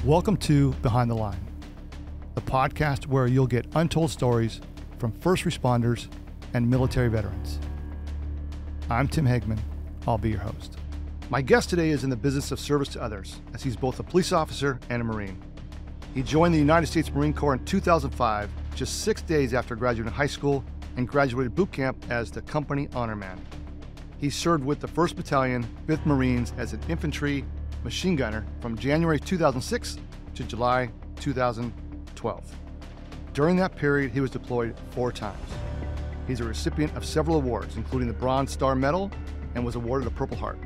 Welcome to Behind the Line, the podcast where you'll get untold stories from first responders and military veterans. I'm Tim Hagman. I'll be your host. My guest today is in the business of service to others, as he's both a police officer and a Marine. He joined the United States Marine Corps in 2005, just 6 days after graduating high school, and graduated boot camp as the company honor man. He served with the 1st Battalion, 5th Marines as an infantry machine gunner from January 2006 to July 2012. During that period, he was deployed 4 times. He's a recipient of several awards, including the Bronze Star Medal, and was awarded a Purple Heart.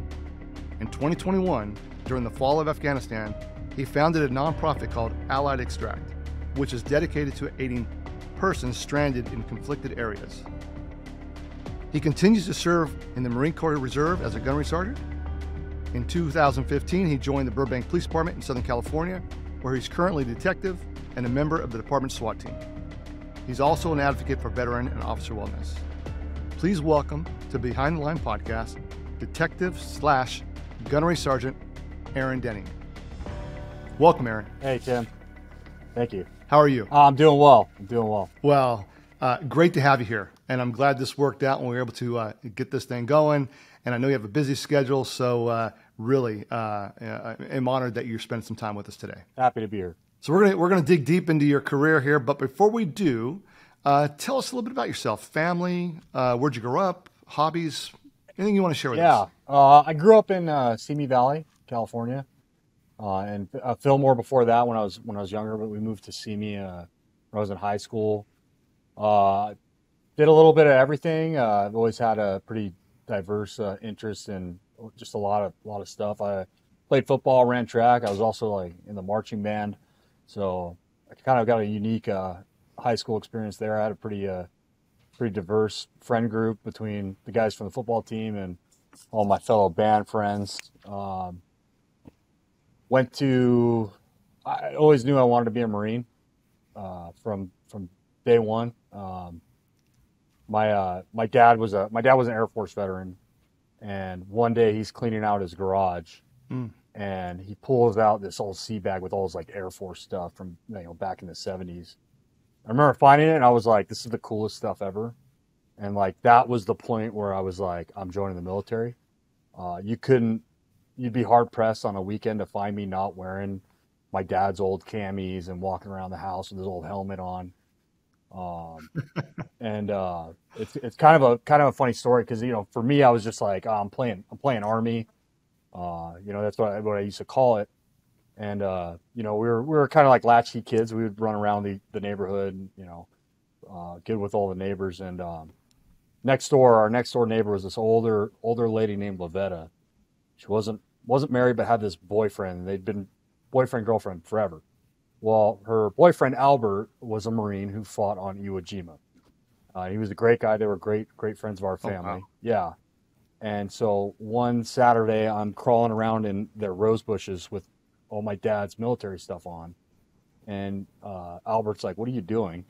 In 2021, during the fall of Afghanistan, he founded a nonprofit called Allied Extract, which is dedicated to aiding persons stranded in conflicted areas. He continues to serve in the Marine Corp Reserve as a Gunnery Sergeant. In 2015, he joined the Burbank Police Department in Southern California, where he's currently a detective and a member of the department's S.W.A.T team. He's also an advocate for veteran and officer wellness. Please welcome to Behind the Line podcast, Detective/Gunnery Sergeant Aaron Denning. Welcome, Aaron. Hey, Tim. Thank you. How are you? I'm doing well. Well, great to have you here. And I'm glad this worked out when we were able to get this thing going. And I know you have a busy schedule, so really I'm honored that you're spending some time with us today. Happy to be here. So we're gonna dig deep into your career here, but before we do, tell us a little bit about yourself, family, where'd you grow up, hobbies, anything you want to share with us? I grew up in Simi Valley, California, and Fillmore before that when I was younger. But we moved to Simi when I was in high school. Did a little bit of everything. I've always had a pretty diverse interest in just a lot of stuff. I played football, ran track. I was also like in the marching band, so I kind of got a unique high school experience there. I had a pretty diverse friend group between the guys from the football team and all my fellow band friends. I always knew I wanted to be a Marine from day one. My dad was an Air Force veteran, and one day he's cleaning out his garage, and he pulls out this old sea bag with all his like Air Force stuff from back in the 70s. I remember finding it, and I was like, "This is the coolest stuff ever," and like that was the point where I was like, "I'm joining the military." You'd be hard pressed on a weekend to find me not wearing my dad's old camis and walking around the house with his old helmet on. And it's kind of a funny story because for me I was just like, oh, I'm playing Army, that's what I used to call it, and we were kind of like latchkey kids. We would run around the neighborhood, get with all the neighbors, and our next door neighbor was this older lady named Lavetta. She wasn't married but had this boyfriend. They'd been boyfriend girlfriend forever. Well, her boyfriend, Albert, was a Marine who fought on Iwo Jima. He was a great guy. They were great friends of our family. Oh, wow. Yeah. And so one Saturday, I'm crawling around in their rose bushes with all my dad's military stuff on. And Albert's like, "What are you doing?"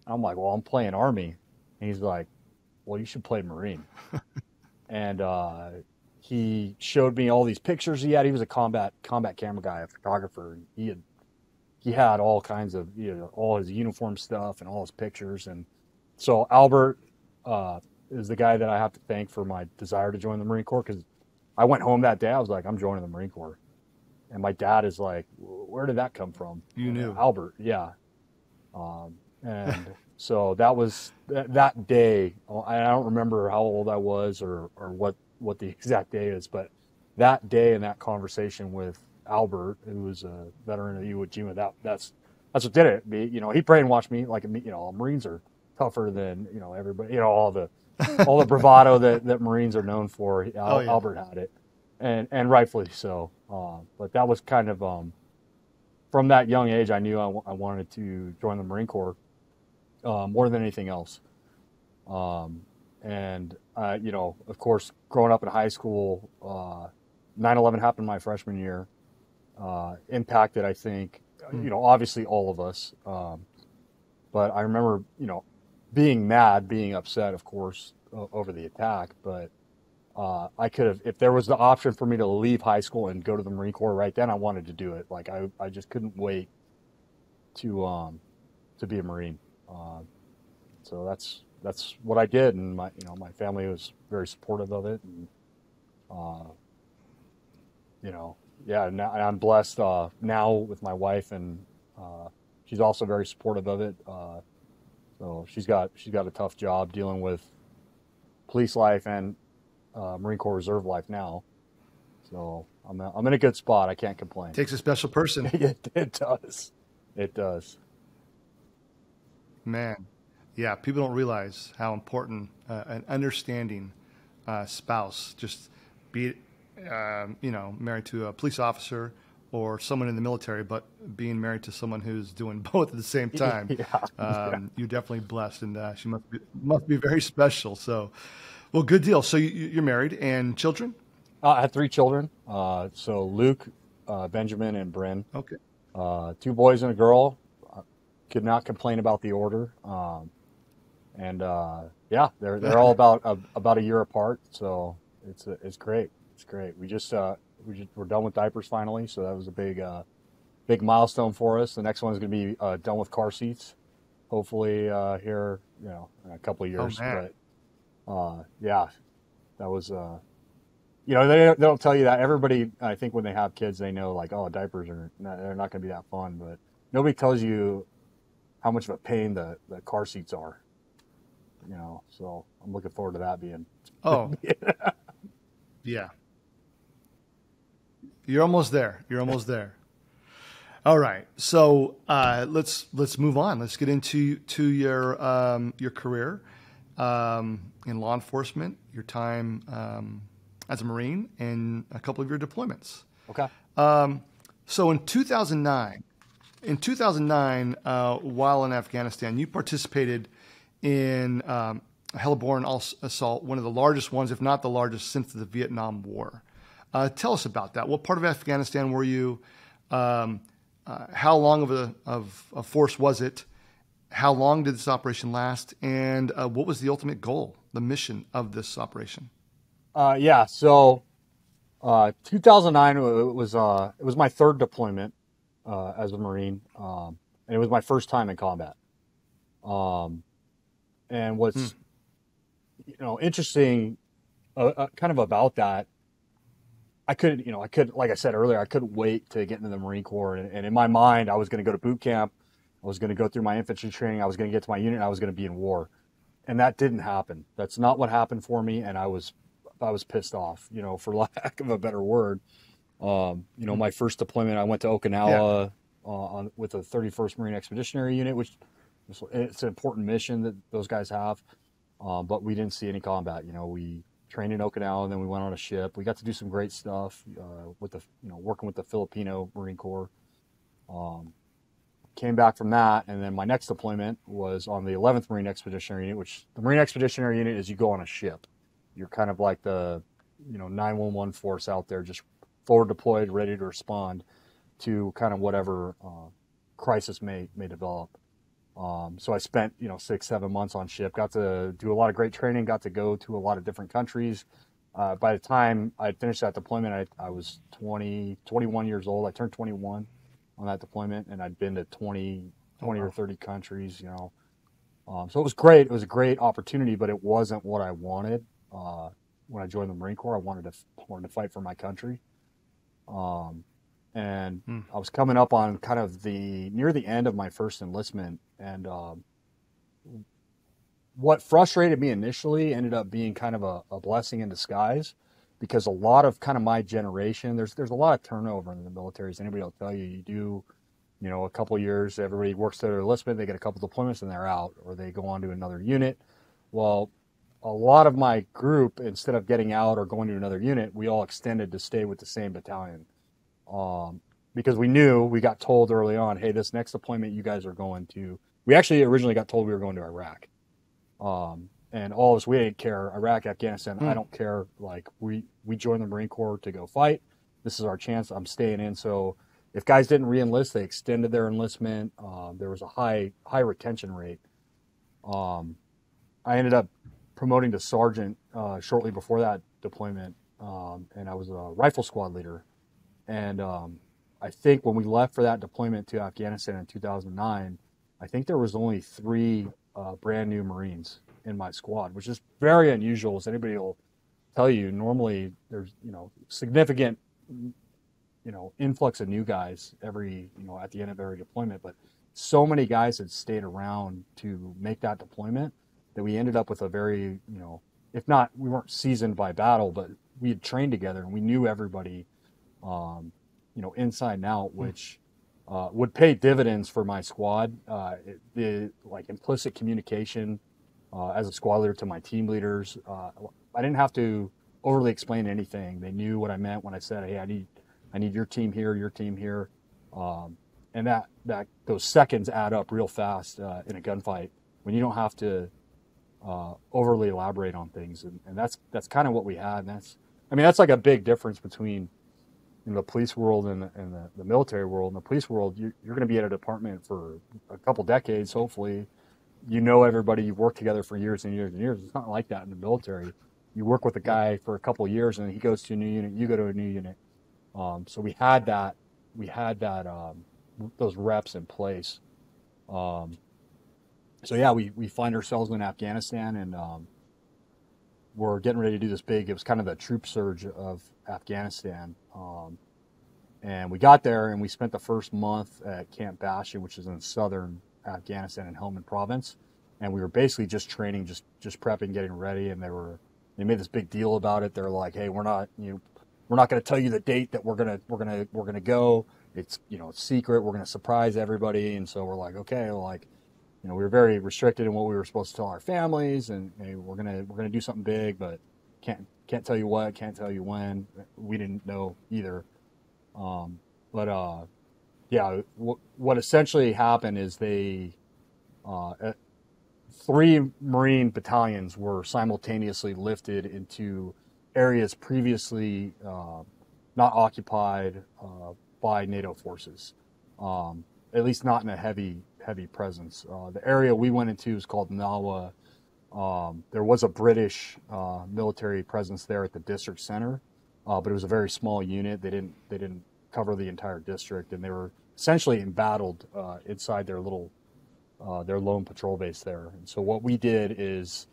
I'm like, "Well, I'm playing Army." And he's like, "Well, you should play Marine." And he showed me all these pictures he had. He was a combat camera guy, a photographer. He had all kinds of, all his uniform stuff and all his pictures. And so Albert is the guy that I have to thank for my desire to join the Marine Corps, because I went home that day. I was like, I'm joining the Marine Corps. And my dad is like, where did that come from? You knew. Albert, yeah. And so that was that day. I don't remember how old I was or what the exact day is, but that day and that conversation with Albert, who was a veteran of Iwo Jima, that's what did it. He brainwashed me like Marines are tougher than everybody. All the bravado that Marines are known for. Oh, yeah. Albert had it, and rightfully so. But that was kind of from that young age, I knew I wanted to join the Marine Corps more than anything else. And of course, growing up in high school, 9/11 happened my freshman year. Impacted, I think, obviously all of us. But I remember, being mad, being upset, of course, over the attack. But I could have, if there was the option for me to leave high school and go to the Marine Corps right then, I wanted to do it. Like I just couldn't wait to be a Marine. So that's what I did, and my family was very supportive of it, and uh, yeah. Now I'm blessed now with my wife, and she's also very supportive of it. So she's got a tough job dealing with police life and Marine Corps Reserve life now. So I'm in a good spot. I can't complain. Takes a special person. It does. It does. Man, yeah, people don't realize how important an understanding spouse, just be it, married to a police officer or someone in the military, but being married to someone who's doing both at the same time. Yeah. You're definitely blessed, and she must be very special. So, well, good deal. So you're married and children? I had 3 children. So Luke, Benjamin, and Bryn. Okay. 2 boys and a girl. Could not complain about the order. And yeah, they're all about a year apart. So it's great. It's great. We're done with diapers finally. So that was a big milestone for us. The next one is going to be done with car seats. Hopefully here, in a couple of years. Oh, man. But yeah, that was. They don't tell you that. Everybody, I think, when they have kids, they know like, oh, diapers they're not going to be that fun. But nobody tells you how much of a pain the car seats are. So I'm looking forward to that being. Oh, yeah. You're almost there. You're almost there. All right. So let's move on. Let's get into your career in law enforcement, your time as a Marine, and a couple of your deployments. Okay. So in 2009, while in Afghanistan, you participated in a heliborne assault, one of the largest ones, if not the largest, since the Vietnam War. Tell us about that. What part of Afghanistan were you? How long of a force was it? How long did this operation last? And what was the ultimate goal, the mission of this operation? Yeah. So 2009 it was my 3rd deployment as a Marine, and it was my first time in combat. And what's interesting, kind of about that, I couldn't, like I said earlier, I couldn't wait to get into the Marine Corps. And in my mind, I was going to go to boot camp. I was going to go through my infantry training. I was going to get to my unit. And I was going to be in war. And that didn't happen. That's not what happened for me. And I was pissed off, for lack of a better word. My first deployment, I went to Okinawa with the 31st Marine Expeditionary Unit, which it's an important mission that those guys have. But we didn't see any combat. We trained in Okinawa, and then we went on a ship. We got to do some great stuff with working with the Filipino Marine Corps. Came back from that, and then my next deployment was on the 11th Marine Expeditionary Unit, which the Marine Expeditionary Unit is you go on a ship. You're kind of like the 911 force out there, just forward deployed, ready to respond to kind of whatever crisis may develop. So I spent 6-7 months on ship, got to do a lot of great training, got to go to a lot of different countries. By the time I finished that deployment, I was 21 years old. I turned 21 on that deployment, and I'd been to 20 or 30 countries. So it was great. It was a great opportunity, but it wasn't what I wanted. When I joined the Marine Corps, I wanted to fight for my country. And I was coming up on kind of near the end of my first enlistment, and what frustrated me initially ended up being kind of a blessing in disguise, because a lot of kind of my generation, there's a lot of turnover in the military. As anybody will tell you, you do, a couple of years, everybody works their enlistment, they get a couple deployments and they're out, or they go on to another unit. Well, a lot of my group, instead of getting out or going to another unit, we all extended to stay with the same battalion. Because we got told early on, hey, this next deployment you guys are going to, we actually originally got told we were going to Iraq. And all of us, we didn't care. Iraq, Afghanistan, I don't care. Like, we joined the Marine Corps to go fight. This is our chance. I'm staying in. So if guys didn't re-enlist, they extended their enlistment. There was a high retention rate. I ended up promoting to sergeant shortly before that deployment, and I was a rifle squad leader. And I think when we left for that deployment to Afghanistan in 2009, I think there was only 3 brand new Marines in my squad, which is very unusual, as anybody will tell you. Normally there's, significant, influx of new guys every, at the end of every deployment, but so many guys had stayed around to make that deployment that we ended up with a very, if not, we weren't seasoned by battle, but we had trained together and we knew everybody, inside and out, which would pay dividends for my squad. The implicit communication as a squad leader to my team leaders, I didn't have to overly explain anything. They knew what I meant when I said, "Hey, I need your team here," and that those seconds add up real fast in a gunfight when you don't have to overly elaborate on things, and that's kind of what we had. And that's like a big difference between the police world and the military world. In the police world, you're going to be at a department for a couple decades, hopefully. Everybody, you've worked together for years and years and years. It's not like that in the military. You work with a guy for a couple of years, and he goes to a new unit, you go to a new unit. So we had that those reps in place. So yeah, we find ourselves in Afghanistan, and we're getting ready to do this big. It was kind of the troop surge of Afghanistan. And we got there, and we spent the first month at Camp Bastion, which is in southern Afghanistan in Helmand Province. And we were basically just training, just prepping, getting ready. And they made this big deal about it. They're like, "Hey, we're not going to tell you the date that we're gonna go. It's it's secret. We're gonna surprise everybody." And so we're like, okay, well, we were very restricted in what we were supposed to tell our families, and hey, we're gonna do something big, but can't tell you what, can't tell you when. We didn't know either. Yeah, what essentially happened is they 3 Marine battalions were simultaneously lifted into areas previously not occupied by NATO forces, at least not in a heavy presence. The area we went into is called Nawa. There was a British military presence there at the district center, but it was a very small unit. They didn't cover the entire district, and they were essentially embattled inside their lone patrol base there. And so what we did is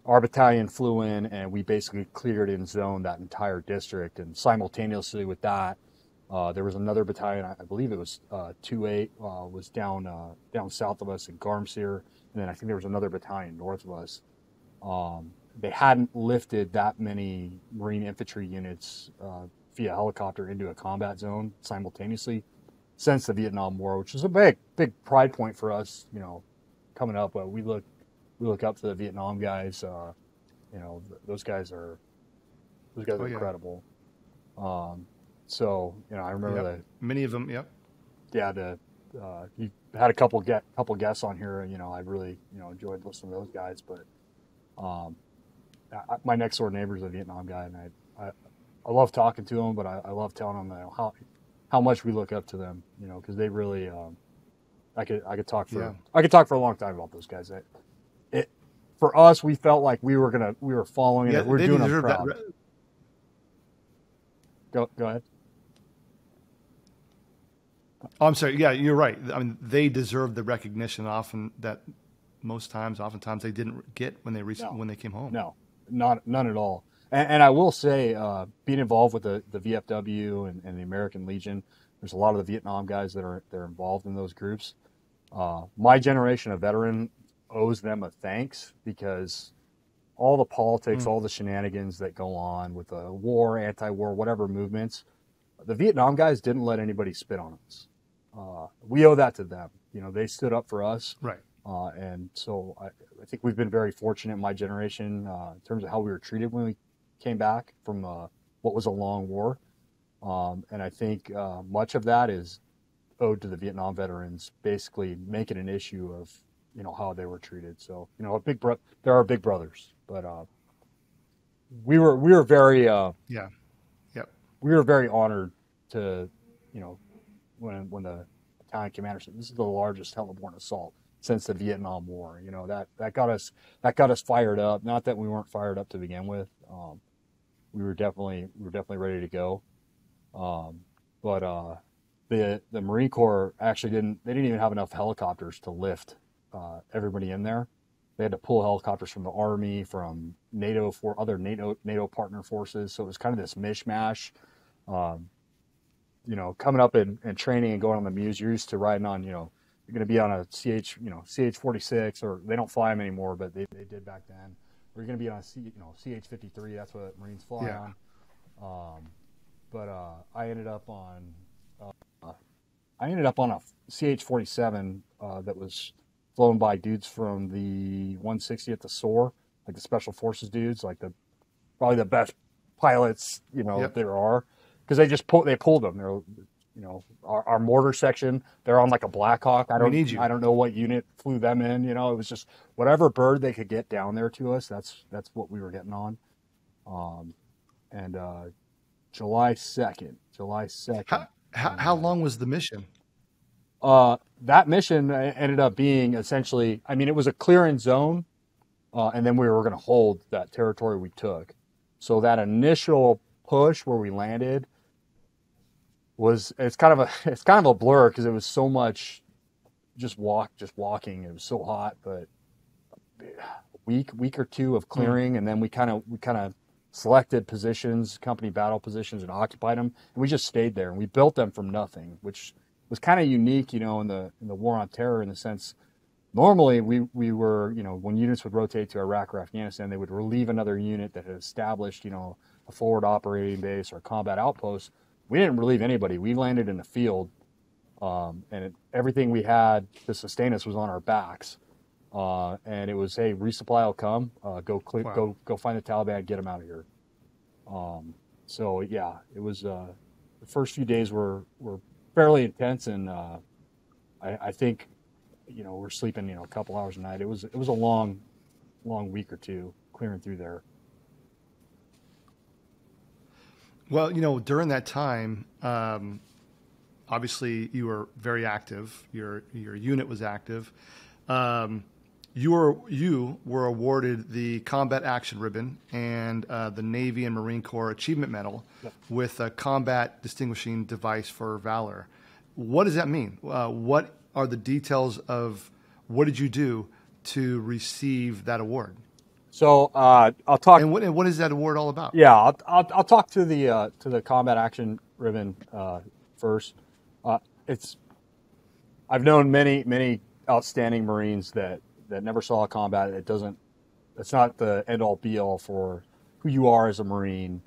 our battalion flew in, and we basically cleared and zoned that entire district. And simultaneously with that, there was another battalion, I believe it was 2-8, was down south of us in Garmsir, and then I think there was another battalion north of us. They hadn't lifted that many Marine infantry units via helicopter into a combat zone simultaneously since the Vietnam War, which is a big pride point for us, coming up. But we look up to the Vietnam guys. Those guys are incredible. So I remember that many of them. Yep. Yeah, you had a couple guests on here. I really enjoyed listening to those guys. But my next door neighbor is a Vietnam guy, and I love talking to him, but I love telling him how much we look up to them. Because they really I could talk for a long time about those guys. For us, we felt like we were following it. We're doing them proud. Go ahead. Oh, I'm sorry. Yeah, you're right. I mean, they deserve the recognition oftentimes they didn't get when they came home. No, none at all. And I will say, being involved with the VFW and the American Legion, there's a lot of the Vietnam guys they're involved in those groups. My generation of veteran owes them a thanks, because all the politics, all the shenanigans that go on with the war, anti-war, whatever movements, the Vietnam guys didn't let anybody spit on us. We owe that to them. They stood up for us. Right. And so I think we've been very fortunate in my generation in terms of how we were treated when we came back from what was a long war. And I think much of that is owed to the Vietnam veterans basically making an issue of, how they were treated. So, there are big brothers, but we were very we were very honored to, when the battalion commander said, "This is the largest heliborne assault since the Vietnam War." That got us fired up. Not that we weren't fired up to begin with, we were definitely ready to go. But the Marine Corps actually didn't even have enough helicopters to lift everybody in there. They had to pull helicopters from the Army, from NATO, for other NATO partner forces. So it was kind of this mishmash. Um, coming up and training and going on the Muse, you're used to riding on, you're going to be on a CH-46, or they don't fly them anymore, but they did back then. Or you're going to be on a CH-53. That's what Marines fly on. But I ended up on a CH-47 that was flown by dudes from the 160th the SOAR, like the Special Forces dudes, like probably the best pilots there are, because they pulled them. They're our mortar section. They're on like a Black Hawk. I don't know what unit flew them in. It was just whatever bird they could get down there to us. That's what we were getting on. And July 2nd. How long was the mission? That mission ended up being essentially, it was a clearance zone, and then we were going to hold that territory we took. So that initial push where we landed it's kind of a blur, because it was so much just walking. It was so hot, but a week or two of clearing, and then we kind of selected positions, company battle positions, and occupied them, and we just stayed there, and we built them from nothing, which was kind of unique, in the war on terror, in the sense, normally we were, when units would rotate to Iraq or Afghanistan, they would relieve another unit that had established, a forward operating base or a combat outpost. We didn't relieve anybody. We landed in the field, and everything we had to sustain us was on our backs. And it was, hey, resupply will come. Go find the Taliban, get them out of here. So yeah, it was the first few days were fairly intense, and I think we're sleeping a couple hours a night. It was a long week or two clearing through there. Well, during that time, obviously you were very active. Your unit was active. You were awarded the Combat Action Ribbon and the Navy and Marine Corps Achievement Medal with a Combat Distinguishing Device for Valor. What does that mean? What are the details of what did you do to receive that award? So I'll talk. And what is that award all about? Yeah, I'll talk to the Combat Action Ribbon first. I've known many outstanding Marines that never saw combat. It's not the end all be all for who you are as a Marine,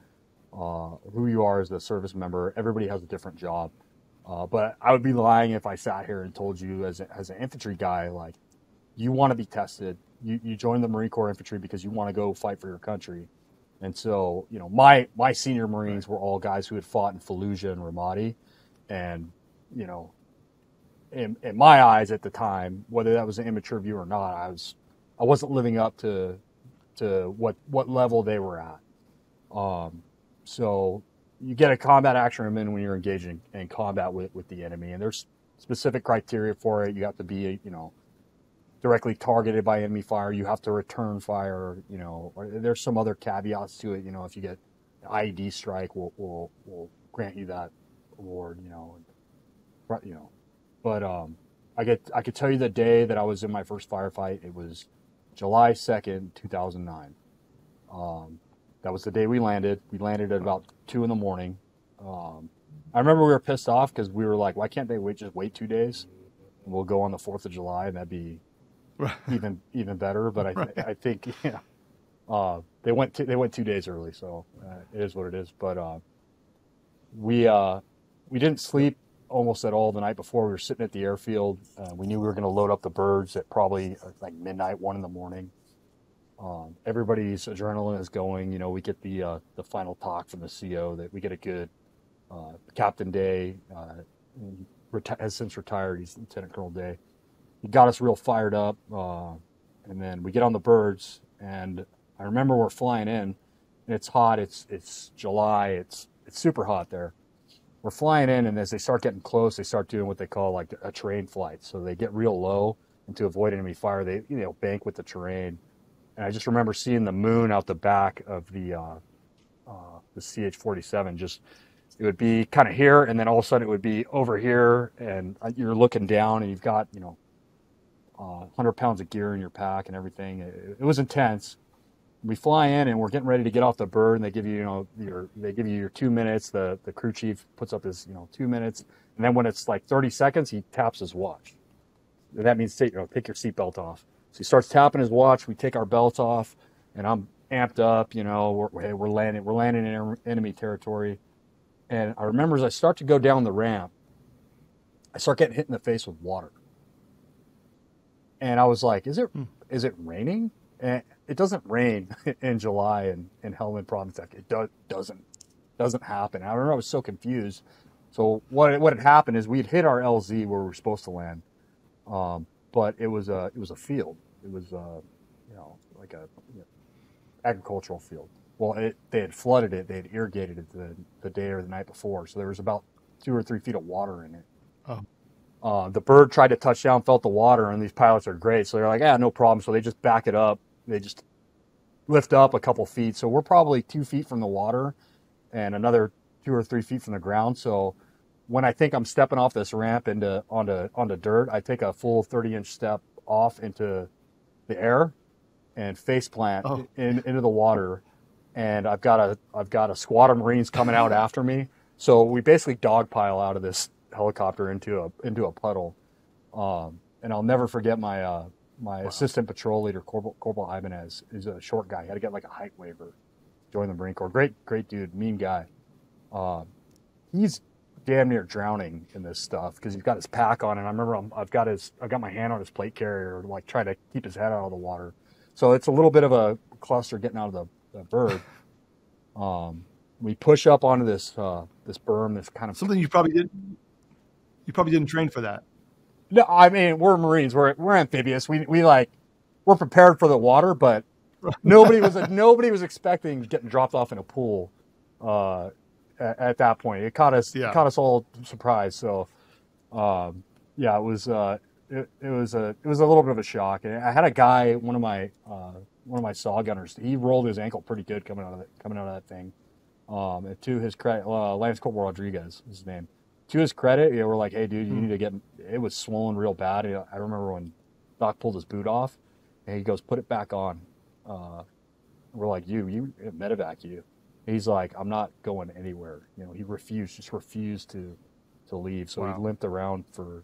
who you are as a service member. Everybody has a different job. But I would be lying if I sat here and told you as an infantry guy, like, you want to be tested. You join the Marine Corps infantry because you want to go fight for your country. And so, my senior Marines were all guys who had fought in Fallujah and Ramadi. And, in my eyes at the time, whether that was an immature view or not, I wasn't living up to what level they were at. So you get a combat action ribbon when you're engaging in combat with the enemy, and there's specific criteria for it. You have to be, directly targeted by enemy fire. You have to return fire. Or there's some other caveats to it. If you get an IED strike, we'll grant you that award. But I could tell you the day that I was in my first firefight. It was July 2nd, 2009. That was the day we landed. We landed at about 2 a.m. I remember we were pissed off because we were like, why can't they just wait 2 days? And we'll go on the 4th of July, and that'd be even better. But I think they went 2 days early, so it is what it is. But we didn't sleep almost at all the night before. We were sitting at the airfield. We knew we were going to load up the birds at probably like midnight, 1 a.m. Everybody's adrenaline is going. We get the final talk from the CO that we get a good Captain Day has since retired. He's Lieutenant Colonel Day. He got us real fired up, and then we get on the birds, and I remember we're flying in, and it's hot. It's July. It's super hot there. We're flying in, and as they start getting close, they start doing what they call like a terrain flight. So they get real low, and to avoid enemy fire, they bank with the terrain. And I just remember seeing the moon out the back of the CH-47. Just it would be kind of here, and then all of a sudden it would be over here, and you're looking down, and you've got 100 pounds of gear in your pack and everything. It was intense. We fly in and we're getting ready to get off the bird, and they give you your 2 minutes. The crew chief puts up his 2 minutes, and then when it's like 30 seconds, he taps his watch. That means take your seatbelt off. So he starts tapping his watch. We take our belts off, and I'm amped up. We're landing in enemy territory, and I remember as I start to go down the ramp, I start getting hit in the face with water. And I was like, is it raining? And it doesn't rain in July in Helmand Province. It doesn't happen. I remember I was so confused. So what had happened is we'd hit our LZ where we were supposed to land, but it was a field. It was like a agricultural field. Well, they had flooded it. They had irrigated it the day or the night before. So there was about 2 or 3 feet of water in it. Oh. The bird tried to touch down, felt the water, and these pilots are great. So they're like, no problem. So they just back it up. They just lift up a couple feet. So we're probably 2 feet from the water and another 2 or 3 feet from the ground. So when I think I'm stepping off this ramp onto dirt, I take a full 30-inch step off into the air and face plant into the water. And I've got a squad of Marines coming out after me. So we basically dogpile out of this helicopter into a puddle, and I'll never forget my assistant patrol leader, Corporal Ibanez. Is a short guy. He had to get like a height waiver, join the Marine Corps. Great dude, mean guy. He's damn near drowning in this stuff because he's got his pack on, and I remember I've got my hand on his plate carrier, like trying to keep his head out of the water. So it's a little bit of a cluster getting out of the bird. We push up onto this berm, this kind of something you probably didn't train for that. No, I mean, we're Marines. We're amphibious. We're prepared for the water, but nobody was expecting getting dropped off in a pool at that point. It caught us all surprised. So it was a little bit of a shock. And I had a guy, one of my saw gunners, he rolled his ankle pretty good coming out of that thing. And to his credit, Lance Corporal Rodriguez is his name. To his credit, we're like, hey, dude, you need to get. It was swollen real bad. I remember when Doc pulled his boot off, and he goes, put it back on. We're like, you medevac you. He's like, I'm not going anywhere. He refused to leave. So He limped around for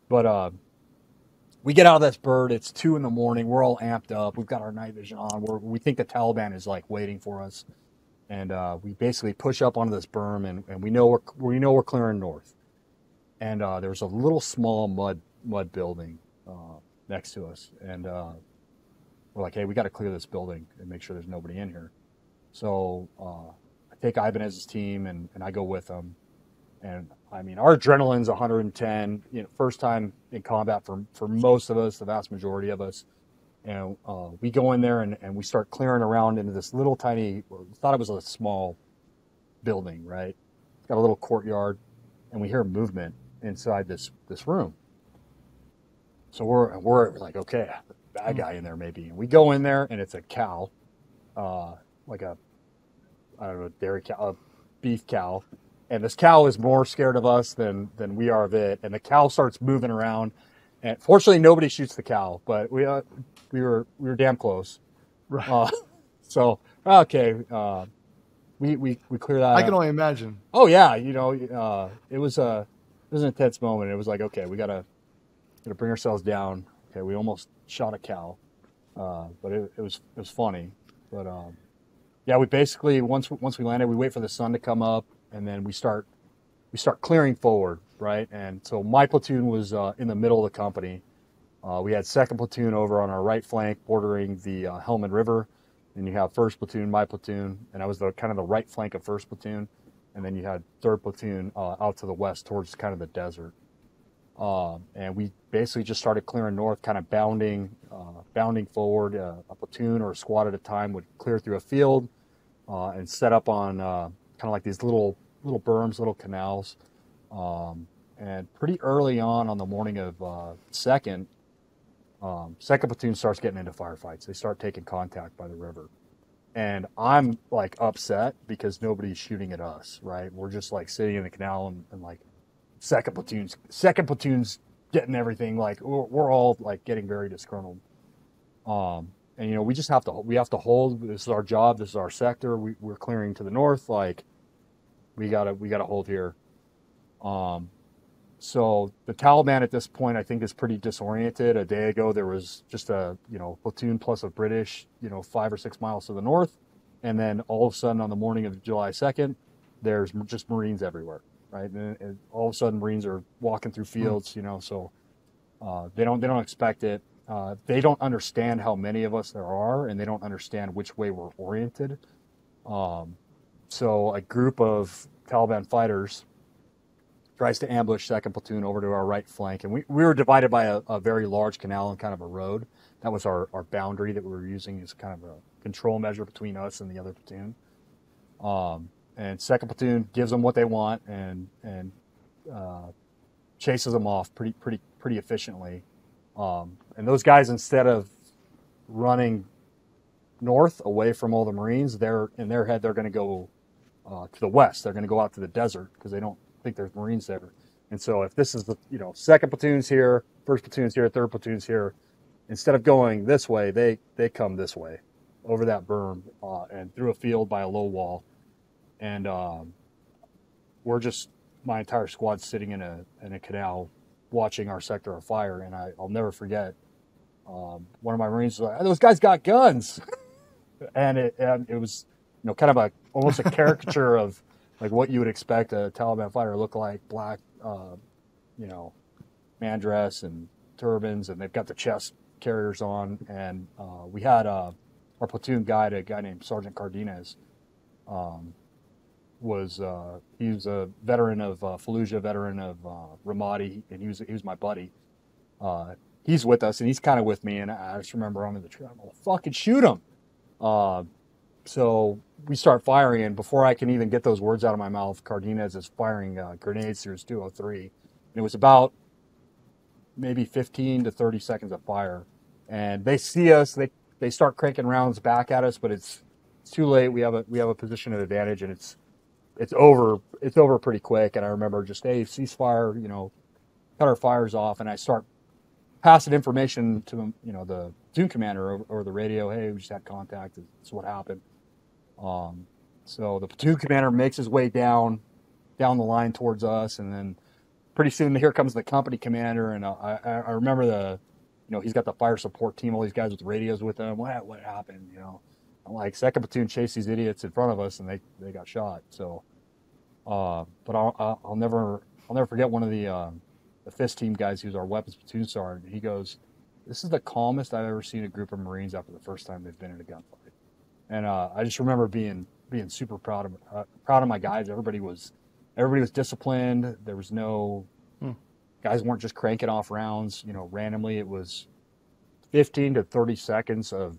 But we get out of this bird. It's 2 a.m. We're all amped up. We've got our night vision on. We think the Taliban is like waiting for us. And we basically push up onto this berm, and we know we're clearing north. And there's a little small mud building next to us, and we're like, hey, we got to clear this building and make sure there's nobody in here. So I take Ibanez's team, and I go with them. And I mean, our adrenaline's 110. First time in combat for most of us, the vast majority of us. And we go in there and we start clearing around into this little tiny, we thought it was a small building, right? It's got a little courtyard, and we hear movement inside this room. So we're like, okay, bad guy in there maybe. And we go in there, and it's a cow, like a, I don't know, dairy cow, a beef cow. And this cow is more scared of us than we are of it. And the cow starts moving around. And fortunately, nobody shoots the cow, but we were damn close. Right. So okay, we clear that. I can only imagine. Oh yeah, it was an intense moment. It was like, okay, we gotta bring ourselves down. Okay, we almost shot a cow, but it was funny. But we basically once we landed, we wait for the sun to come up, and then we start clearing forward. Right, and so my platoon was in the middle of the company. We had second platoon over on our right flank, bordering the Helmand River, and you have first platoon, my platoon, and I was the right flank of first platoon, and then you had third platoon out to the west towards kind of the desert. And we basically just started clearing north, kind of bounding forward. A platoon or a squad at a time would clear through a field and set up on kind of like these little berms, little canals. And pretty early on the morning of second platoon starts getting into firefights. They start taking contact by the river. And I'm like upset because nobody's shooting at us, right? We're just like sitting in the canal and like second platoons getting everything. Like we're all like getting very disgruntled. And you know, we have to hold. This is our job. This is our sector. We're clearing to the north. Like we gotta hold here. So the Taliban at this point, I think, is pretty disoriented. A day ago, there was just a platoon plus of British, 5 or 6 miles to the north, and then all of a sudden on the morning of July 2nd, there's just Marines everywhere, right? And all of a sudden, Marines are walking through fields, so they don't expect it. They don't understand how many of us there are, and they don't understand which way we're oriented. So a group of Taliban fighters tries to ambush second platoon over to our right flank. And we were divided by a very large canal and kind of a road. That was our boundary that we were using as kind of a control measure between us and the other platoon. And second platoon gives them what they want and chases them off pretty efficiently. And those guys, instead of running north away from all the Marines, in their head, they're going to go to the west. They're going to go out to the desert because they don't think there's Marines there. And so if this is the second platoon's here, first platoon's here, third platoon's here, instead of going this way, they come this way over that berm and through a field by a low wall. And we're just, my entire squad sitting in a canal watching our sector on fire. And I'll never forget, one of my Marines was like, "Those guys got guns." And it was kind of almost a caricature of like what you would expect a Taliban fighter to look like: black, man dress and turbans, and they've got the chest carriers on. And we had our platoon guide, a guy named Sergeant Cardenas. He was a veteran of Fallujah, veteran of Ramadi, and he was my buddy. He's with us, and he's kind of with me, and I just remember on the tree, I'm gonna fucking shoot him. So we start firing, and before I can even get those words out of my mouth, Cardenas is firing grenades through his 203. And it was about maybe 15 to 30 seconds of fire. And they see us, they start cranking rounds back at us, but it's too late. We have a position of advantage, and it's over pretty quick. And I remember just, hey, ceasefire, cut our fires off, and I start passing information to the platoon commander over the radio. Hey, we just had contact. That's what happened. So the platoon commander makes his way down the line towards us, and then pretty soon here comes the company commander. And I remember he's got the fire support team, all these guys with radios with them. What happened? I'm like, second platoon chased these idiots in front of us, and they got shot. So, but I'll never forget one of the FIST team guys, who's our weapons platoon sergeant. He goes, "This is the calmest I've ever seen a group of Marines after the first time they've been in a gunfight." And I just remember being super proud of my guys. Everybody was disciplined. There was no guys weren't just cranking off rounds, randomly. It was 15 to 30 seconds of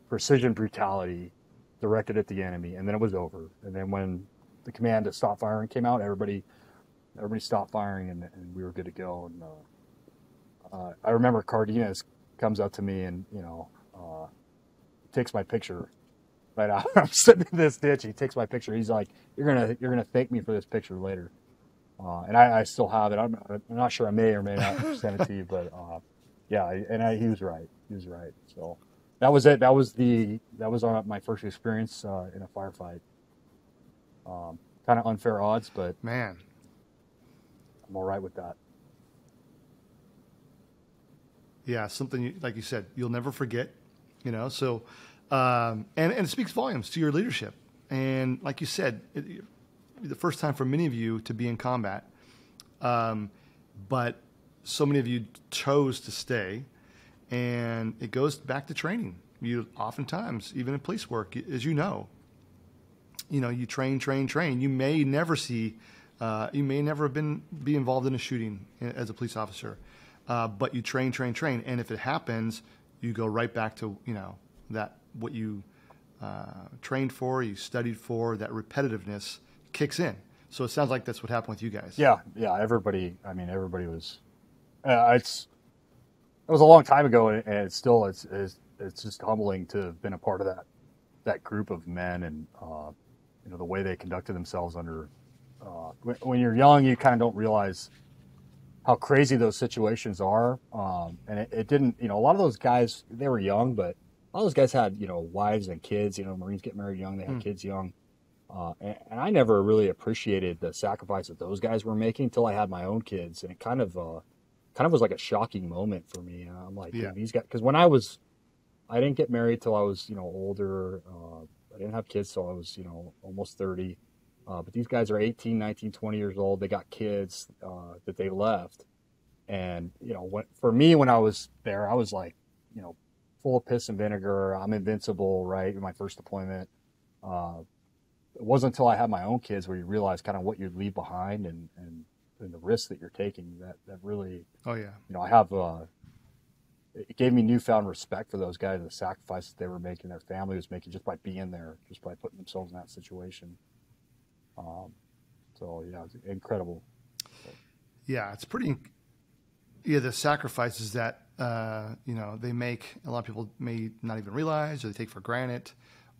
precision brutality directed at the enemy, and then it was over. And then when the command to stop firing came out, everybody stopped firing, and we were good to go. And I remember Cardenas comes up to me and takes my picture right out. I'm sitting in this ditch. He takes my picture. He's like, "You're gonna thank me for this picture later." And I still have it. I'm not sure. I may or may not send it to you, but yeah. And he was right. He was right. So that was it. That was my first experience in a firefight. Kind of unfair odds, but Man, I'm all right with that. yeah, something like you said, you'll never forget. So and it speaks volumes to your leadership. And like you said, the first time for many of you to be in combat, but so many of you chose to stay, and it goes back to training. You oftentimes, even in police work, as you train. You may never be involved in a shooting as a police officer, but you train. And if it happens, you go right back to, that what you trained for, you studied for, that repetitiveness kicks in. So it sounds like that's what happened with you guys. Yeah. Everybody was, it was a long time ago, and it's just humbling to have been a part of that. that group of men and you know, the way they conducted themselves under. When you're young, you kind of don't realize how crazy those situations are. And it didn't, you know, a lot of those guys, they were young, but a lot of those guys had, you know, wives and kids. You know, Marines get married young, they had kids young. And I never really appreciated the sacrifice that those guys were making until I had my own kids, and it kind of was like a shocking moment for me. I'm like, Yeah. these guys, because I didn't get married till I was, you know, older. I didn't have kids till I was, you know, almost 30. But these guys are 18, 19, 20 years old. They got kids that they left. And, you know, for me, when I was there, I was like, you know, full of piss and vinegar. I'm invincible, right, in my first deployment. It wasn't until I had my own kids where you realize kind of what you leave behind and the risks that you're taking that really, Oh yeah. you know, I have, it gave me newfound respect for those guys, the sacrifices they were making, their family was making just by being there, just by putting themselves in that situation. So yeah, it's incredible. Yeah, it's pretty. Yeah, the sacrifices that you know, they make, a lot of people may not even realize, or they take for granted,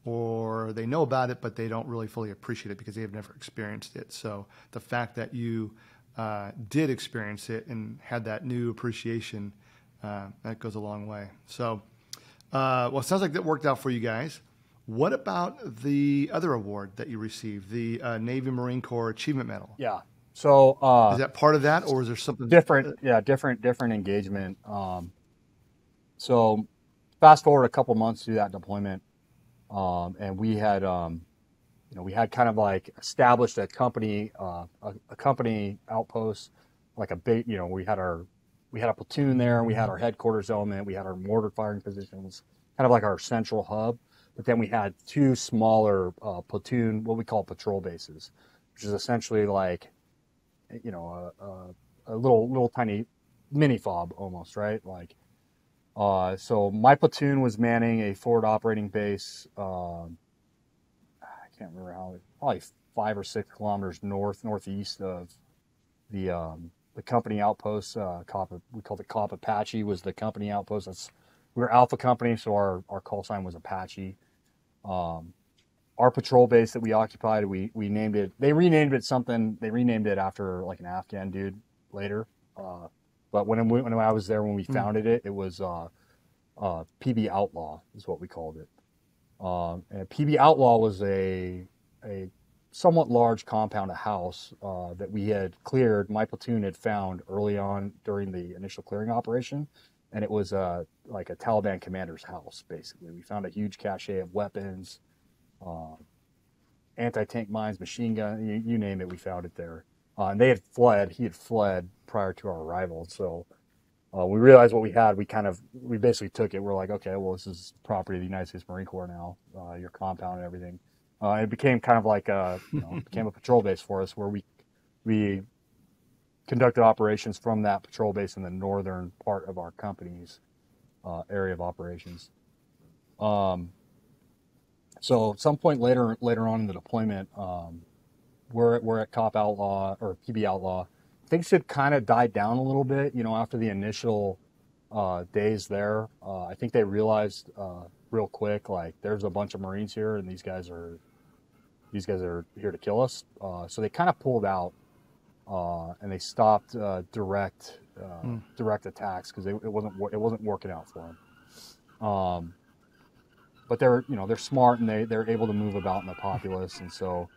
or they know about it but they don't really fully appreciate it because they have never experienced it. So the fact that you did experience it and had that new appreciation, that goes a long way. So, well, it sounds like that worked out for you guys. What about the other award that you received, the Navy Marine Corps Achievement Medal? Yeah. So is that part of that, or is there something different? Yeah, different engagement. So fast forward a couple months through that deployment, and we had, you know, we had kind of like established a company outpost, like a big, you know, we had a platoon there, we had our headquarters element, we had our mortar firing positions, kind of like our central hub. But then we had two smaller platoon, what we call patrol bases, which is essentially like, you know, a little tiny mini fob almost, right? Like, so my platoon was manning a forward operating base. I can't remember how, probably 5 or 6 kilometers northeast of the company outpost. We called it Cop Apache was the company outpost. We were Alpha Company, so our call sign was Apache. Our patrol base that we occupied, we named it. They renamed it something. They renamed it after like an Afghan dude later. But when I was there when we founded it, it was PB Outlaw is what we called it. And PB Outlaw was a somewhat large compound, a house that we had cleared. My platoon had found early on during the initial clearing operation, and it was like a Taliban commander's house. Basically, we found a huge cache of weapons. Anti-tank mines, machine gun, you name it, we found it there. And he had fled prior to our arrival. So we realized what we had, we basically took it. We're like, okay, well, this is property of the United States Marine Corps now, your compound and everything. It became kind of like became a patrol base for us where we conducted operations from that patrol base in the northern part of our company's area of operations. So at some point later on in the deployment, we're at Cop Outlaw or PB Outlaw. Things had kind of died down a little bit, you know, after the initial days there. I think they realized real quick, like, there's a bunch of Marines here, and these guys are here to kill us. So they kind of pulled out, and they stopped direct attacks because it wasn't working out for them. But they're smart, and they're able to move about in the populace, and so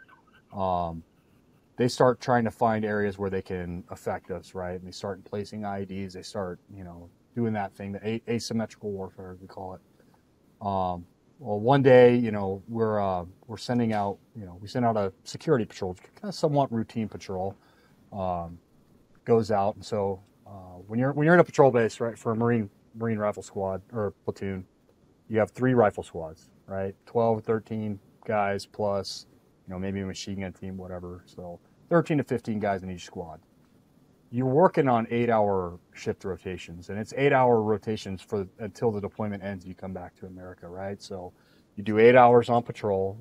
they start trying to find areas where they can affect us, right? And they start placing IEDs. They start, you know, doing that thing, the asymmetrical warfare, as we call it. Well, one day, you know, we're sending out, you know, we send out a security patrol, kind of somewhat routine patrol, goes out, and so when you're in a patrol base, right, for a Marine rifle squad or platoon, you have 3 rifle squads, right? 12 or 13 guys plus, you know, maybe a machine gun team, whatever. So 13 to 15 guys in each squad. You're working on 8-hour shift rotations, and it's 8-hour rotations until the deployment ends. You come back to America, right? So you do 8 hours on patrol,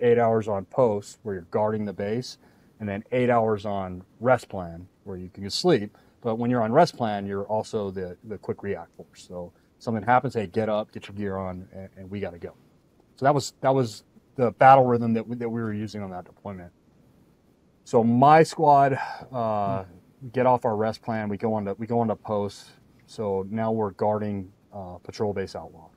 8 hours on post where you're guarding the base, and then 8 hours on rest plan where you can sleep. But when you're on rest plan, you're also the quick react force. So something happens, hey, get up, get your gear on, and we got to go. So that was the battle rhythm that we were using on that deployment. So my squad, we get off our rest plan, we go into post. So now we're guarding patrol base Outlaw.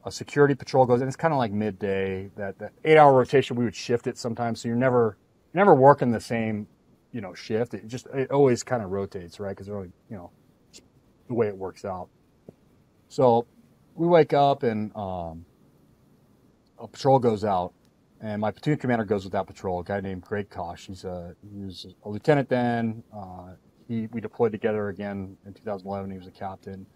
A security patrol goes in. It's kind of like midday. That 8-hour rotation, we would shift it sometimes. So you're never working the same, shift. It always kind of rotates, right? Because they're only, the way it works out. So we wake up and a patrol goes out, and my platoon commander goes with that patrol. A guy named Greg Kosh. He was a lieutenant then. We deployed together again in 2011. He was a captain.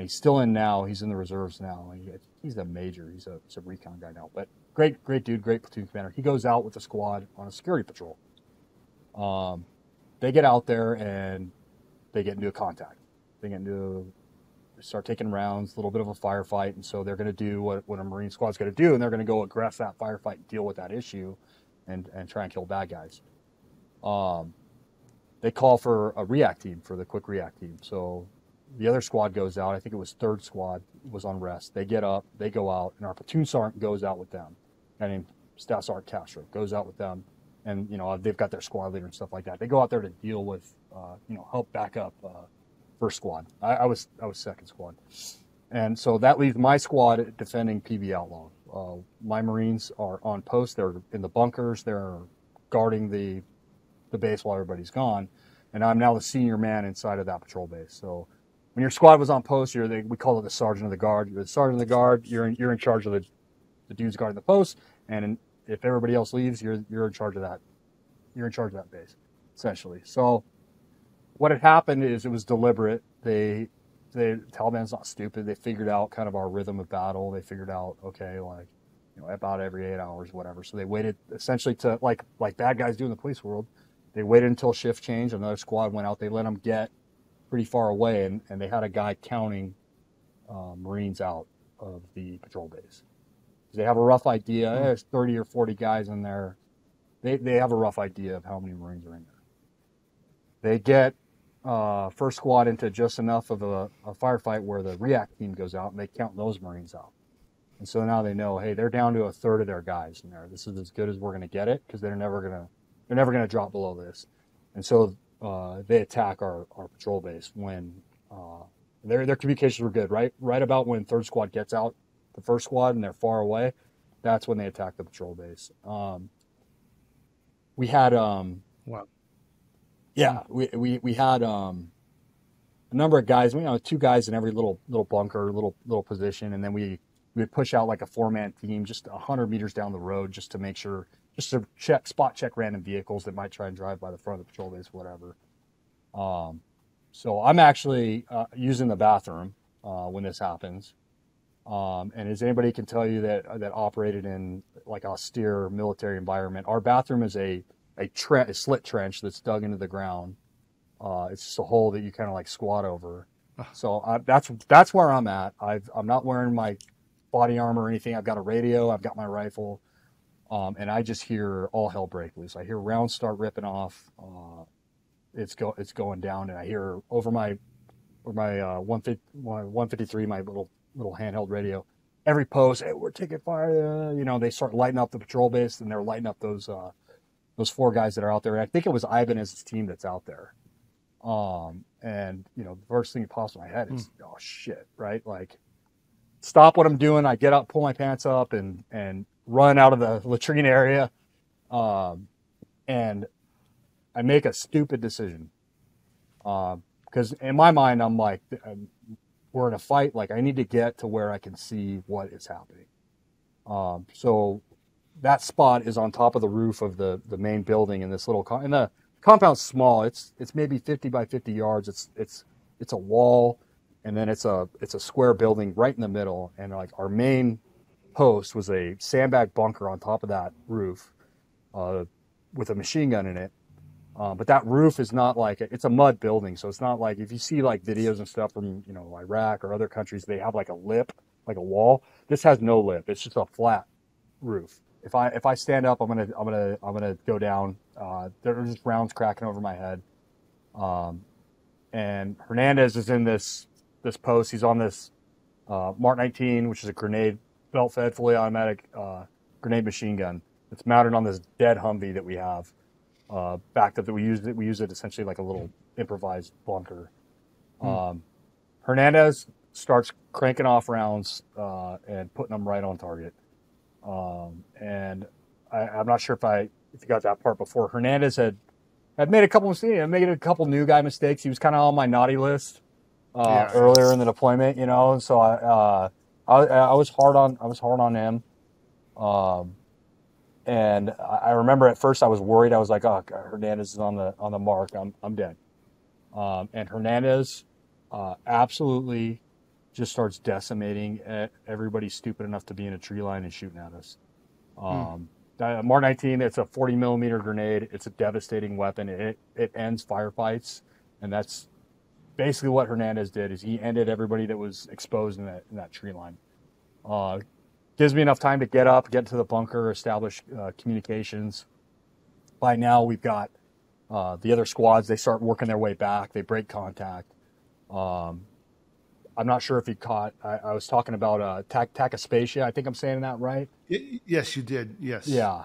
He's still in now. He's in the reserves now. He's a major. He's a recon guy now. But great dude, great platoon commander. He goes out with the squad on a security patrol. They get out there and they get into a contact. They start taking rounds, a little bit of a firefight. And so they're going to do what a Marine squad's going to do. And they're going to go aggress that firefight and deal with that issue and try and kill bad guys. They call for a react team, for the quick react team. So the other squad goes out. I think it was 3rd squad was on rest. They get up, they go out, and our platoon sergeant goes out with them. A guy named Staff Sergeant Castro goes out with them, and they've got their squad leader and stuff like that. They go out there to deal with, help back up 1st squad. I was 2nd squad, and so that leaves my squad defending PB Outlaw. My Marines are on post. They're in the bunkers. They're guarding the base while everybody's gone, and I'm now the senior man inside of that patrol base. So when your squad was on post, we call it the sergeant of the guard. You're the sergeant of the guard. You're in charge of the dudes guarding the post, and if everybody else leaves, you're in charge of that. You're in charge of that base, essentially. So what had happened is it was deliberate. The Taliban's not stupid. They figured out kind of our rhythm of battle. They figured out, okay, about every 8 hours, whatever. So they waited essentially to like bad guys do in the police world. They waited until shift change. Another squad went out. They let them get pretty far away, and they had a guy counting Marines out of the patrol base. They have a rough idea. There's 30 or 40 guys in there. They have a rough idea of how many Marines are in there. They get 1st squad into just enough of a firefight where the react team goes out, and they count those Marines out. And so now they know, hey, they're down to 1/3 of their guys in there. This is as good as we're going to get it, because they're never going to drop below this. And so they attack our patrol base when their communications were good. Right about when 3rd squad gets out the 1st squad and they're far away, that's when they attack the patrol base. We had wow. Yeah, we had a number of guys. 2 guys in every little bunker, little position, and then we would push out like a 4-man team just 100 meters down the road just to make sure, just to spot check random vehicles that might try and drive by the front of the patrol base, whatever. So I'm actually using the bathroom when this happens. And as anybody can tell you that operated in like austere military environment, our bathroom is a slit trench that's dug into the ground. It's just a hole that you kind of like squat over. So that's where I'm at. I'm not wearing my body armor or anything. I've got a radio. I've got my rifle. And I just hear all hell break loose. I hear rounds start ripping off. It's going down, and I hear over my 153, my little handheld radio, every post, hey, we're taking fire. They start lighting up the patrol base, and they're lighting up those 4 guys that are out there. And I think it was Ibanez's team that's out there. And the first thing that pops in my head is, oh shit, right? Like, stop what I'm doing. I get up, pull my pants up, and run out of the latrine area. And I make a stupid decision. Because in my mind, I'm like, we're in a fight. Like, I need to get to where I can see what is happening. So that spot is on top of the roof of the main building in this little, and the compound's small. It's maybe 50 by 50 yards. It's a wall, and then it's a square building right in the middle. And like our main post was a sandbag bunker on top of that roof, with a machine gun in it. But that roof is not like, it's a mud building. So it's not like, if you see like videos and stuff from, Iraq or other countries, they have like a lip, like a wall. This has no lip. It's just a flat roof. If I stand up, I'm gonna go down. There are just rounds cracking over my head. And Hernandez is in this post. He's on this Mark 19, which is a grenade belt-fed, fully automatic grenade machine gun. It's mounted on this dead Humvee that we have backed up. That we use it essentially like a little improvised bunker. Hernandez starts cranking off rounds and putting them right on target. And I'm not sure if you got that part before. Hernandez had made a couple mistakes. Made a couple new guy mistakes. He was kind of on my naughty list earlier in the deployment, you know. And so I was hard on him. And I remember at first I was worried. I was like, oh, God, Hernandez is on the mark. I'm dead. And Hernandez absolutely just starts decimating everybody stupid enough to be in a tree line and shooting at us. Mark 19, it's a 40 millimeter grenade. It's a devastating weapon. It ends firefights, and that's basically what Hernandez did. Is he ended everybody that was exposed in that tree line. Gives me enough time to get up, get to the bunker, establish communications. By now, we've got the other squads. They start working their way back. They break contact. I'm not sure if you caught. I was talking about Takaspatia. I think I'm saying that right. Yes, you did. Yes. Yeah.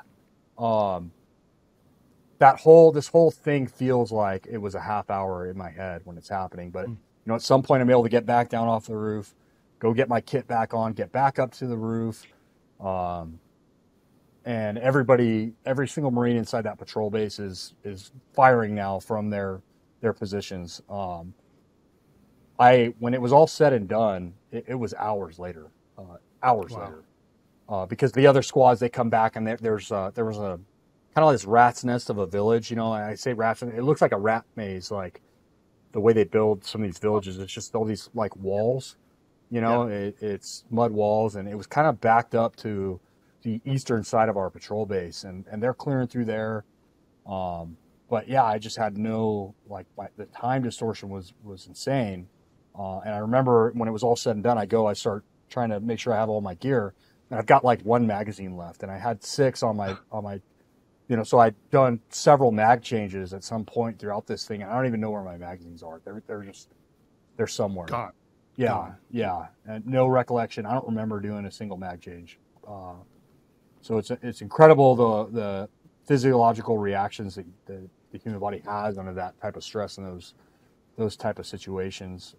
This whole thing feels like it was a half hour in my head when it's happening. But you know, at some point, I'm able to get back down off the roof, go get my kit back on, get back up to the roof, and every single Marine inside that patrol base is firing now from their positions. When it was all said and done, it was hours later, later, because the other squads, they come back and there was a kind of like this rat's nest of a village. You know, I say rats, it looks like a rat maze, like the way they build some of these villages. It's just all these like walls, you know, it's mud walls, and it was kind of backed up to the eastern side of our patrol base, and they're clearing through there. But yeah, I just had the time distortion was insane. And I remember when it was all said and done, I start trying to make sure I have all my gear, and I've got like one magazine left, and I had 6 on my, you know, so I'd done several mag changes at some point throughout this thing, and I don't even know where my magazines are. They're somewhere. Gone. Yeah, Gone. yeah, and no recollection. I don't remember doing a single mag change. So it's incredible the physiological reactions that the human body has under that type of stress and those type of situations.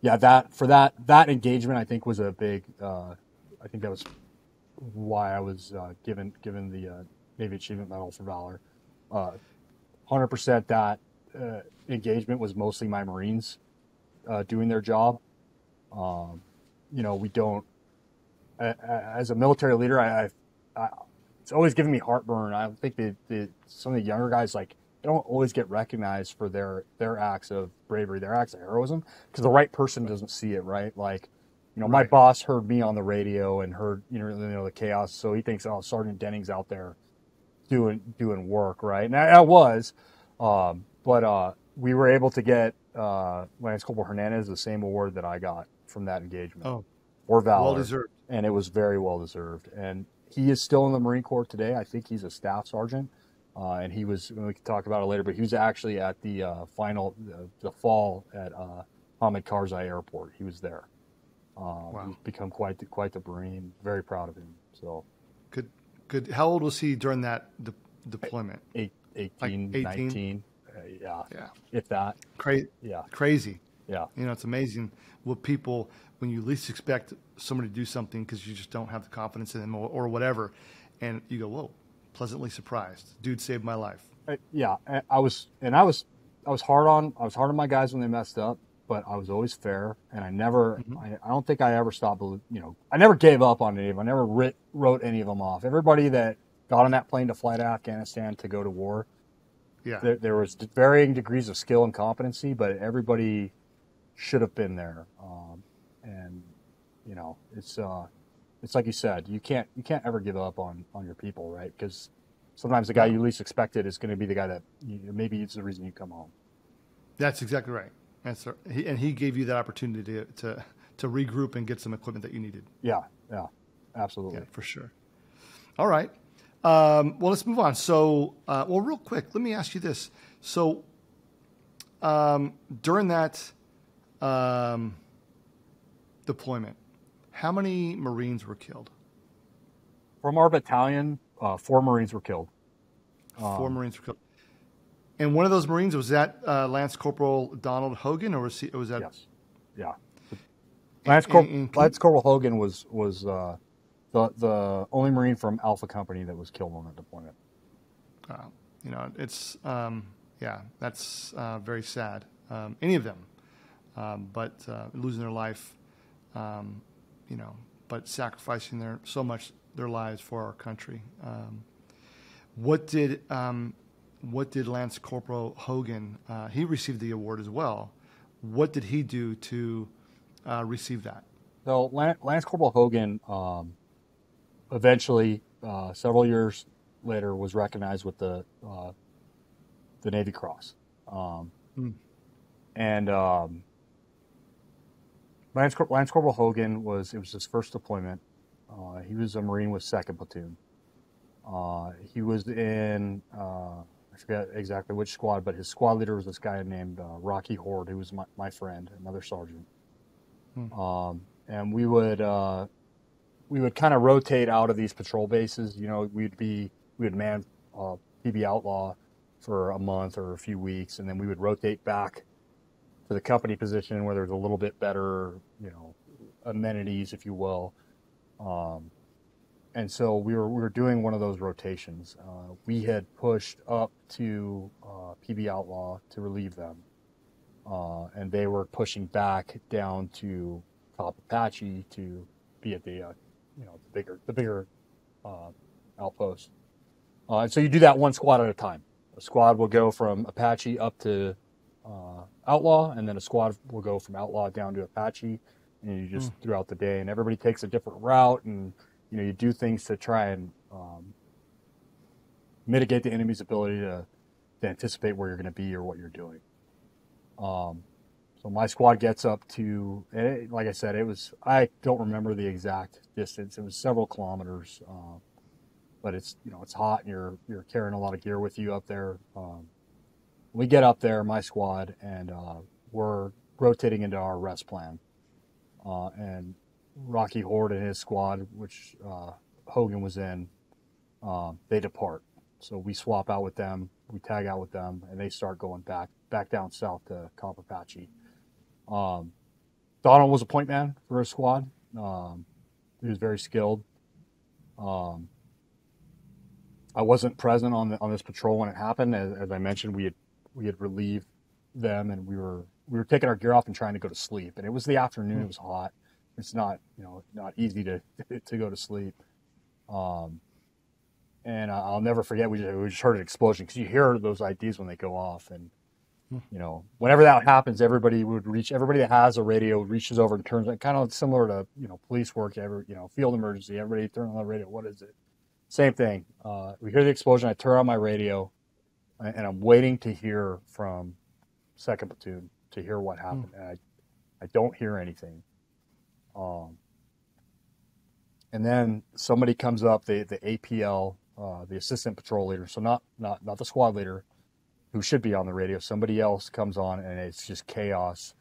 Yeah, that engagement, I think, was a big, I think that was why I was given the Navy Achievement Medal for Valor. 100% that engagement was mostly my Marines doing their job. You know, we don't, as a military leader, it's always given me heartburn. I think some of the younger guys, like, they don't always get recognized for their acts of bravery, their acts of heroism, because the right person doesn't see it, right? Like, you know, my boss heard me on the radio and heard, you know, the chaos, so he thinks, oh, Sergeant Denning's out there doing work, right? And I was, but we were able to get Lance Corporal Hernandez the same award that I got from that engagement, for valor, well deserved, and it was very well deserved. And he is still in the Marine Corps today. I think he's a staff sergeant. And he was, we can talk about it later, but he was actually at the the fall at Hamid Karzai Airport. He was there. Wow. He's become quite the Marine. Very proud of him. So good. How old was he during that deployment? 18, like 18? 19. Yeah. If that. Yeah. Crazy. Yeah. You know, it's amazing what people, when you least expect somebody to do something because you just don't have the confidence in them or whatever, and you go, whoa. Pleasantly surprised. Dude saved my life. Yeah, I was hard on my guys when they messed up, but I was always fair, and I never, I don't think I ever stopped. You know, I never gave up on any of them. I never wrote any of them off. Everybody that got on that plane to fly to Afghanistan to go to war, there was varying degrees of skill and competency, but everybody should have been there. And you know, it's like you said, you can't ever give up on your people, right? Because sometimes the guy you least expected is going to be the guy that maybe it's the reason you come home. That's exactly right. And he gave you that opportunity to regroup and get some equipment that you needed. Yeah, absolutely. Yeah, for sure. All right. Well, let's move on. So, real quick, let me ask you this. So, during that deployment, how many Marines were killed? From our battalion, 4 Marines were killed. 4 Marines were killed. And one of those Marines, was that Lance Corporal Donald Hogan, or was that? Yes. Yeah. Lance Corporal Hogan was the only Marine from Alpha Company that was killed on that deployment. You know, it's that's very sad. Any of them, but losing their life, you know, but sacrificing their lives for our country. What did Lance Corporal Hogan? He received the award as well. What did he do to receive that? So Lance Corporal Hogan eventually, several years later, was recognized with the Navy Cross. And Lance Corporal Hogan it was his first deployment. He was a Marine with 2nd Platoon. He was in, I forget exactly which squad, but his squad leader was this guy named Rocky Horde, who was my friend, another sergeant. And we would kind of rotate out of these patrol bases. You know, we would man PB Outlaw for a month or a few weeks, and then we would rotate back to the company position where there's a little bit better, you know, amenities, if you will. And so we were doing one of those rotations. We had pushed up to PB Outlaw to relieve them, and they were pushing back down to Top Apache to be at the the bigger outpost. And so you do that one squad at a time. A squad will go from Apache up to Outlaw, and then a squad will go from Outlaw down to Apache, and you just throughout the day, and everybody takes a different route, and you know, you do things to try and mitigate the enemy's ability to anticipate where you're going to be or what you're doing. So my squad gets up to, like I said, I don't remember the exact distance. It was several kilometers, but it's hot, and you're carrying a lot of gear with you up there. We get up there, my squad, and we're rotating into our rest plan. And Rocky Horde and his squad, which Hogan was in, they depart. So we swap out with them, we tag out with them, and they start going back down south to Camp Apache. Donald was a point man for his squad. He was very skilled. I wasn't present on this patrol when it happened. As I mentioned, we had relieved them, and we were taking our gear off and trying to go to sleep. And it was the afternoon. It was hot. It's not easy to go to sleep. And I'll never forget, we just heard an explosion, because you hear those IDs when they go off. And, you know, whenever that happens, everybody that has a radio reaches over and turns it, kind of similar to, you know, police work, field emergency, everybody turn on the radio. What is it? Same thing. We hear the explosion. I turn on my radio, and I'm waiting to hear from 2nd Platoon to hear what happened. And I don't hear anything. And then somebody comes up, the APL, the assistant patrol leader, so not the squad leader, who should be on the radio. Somebody else comes on, and it's just chaos.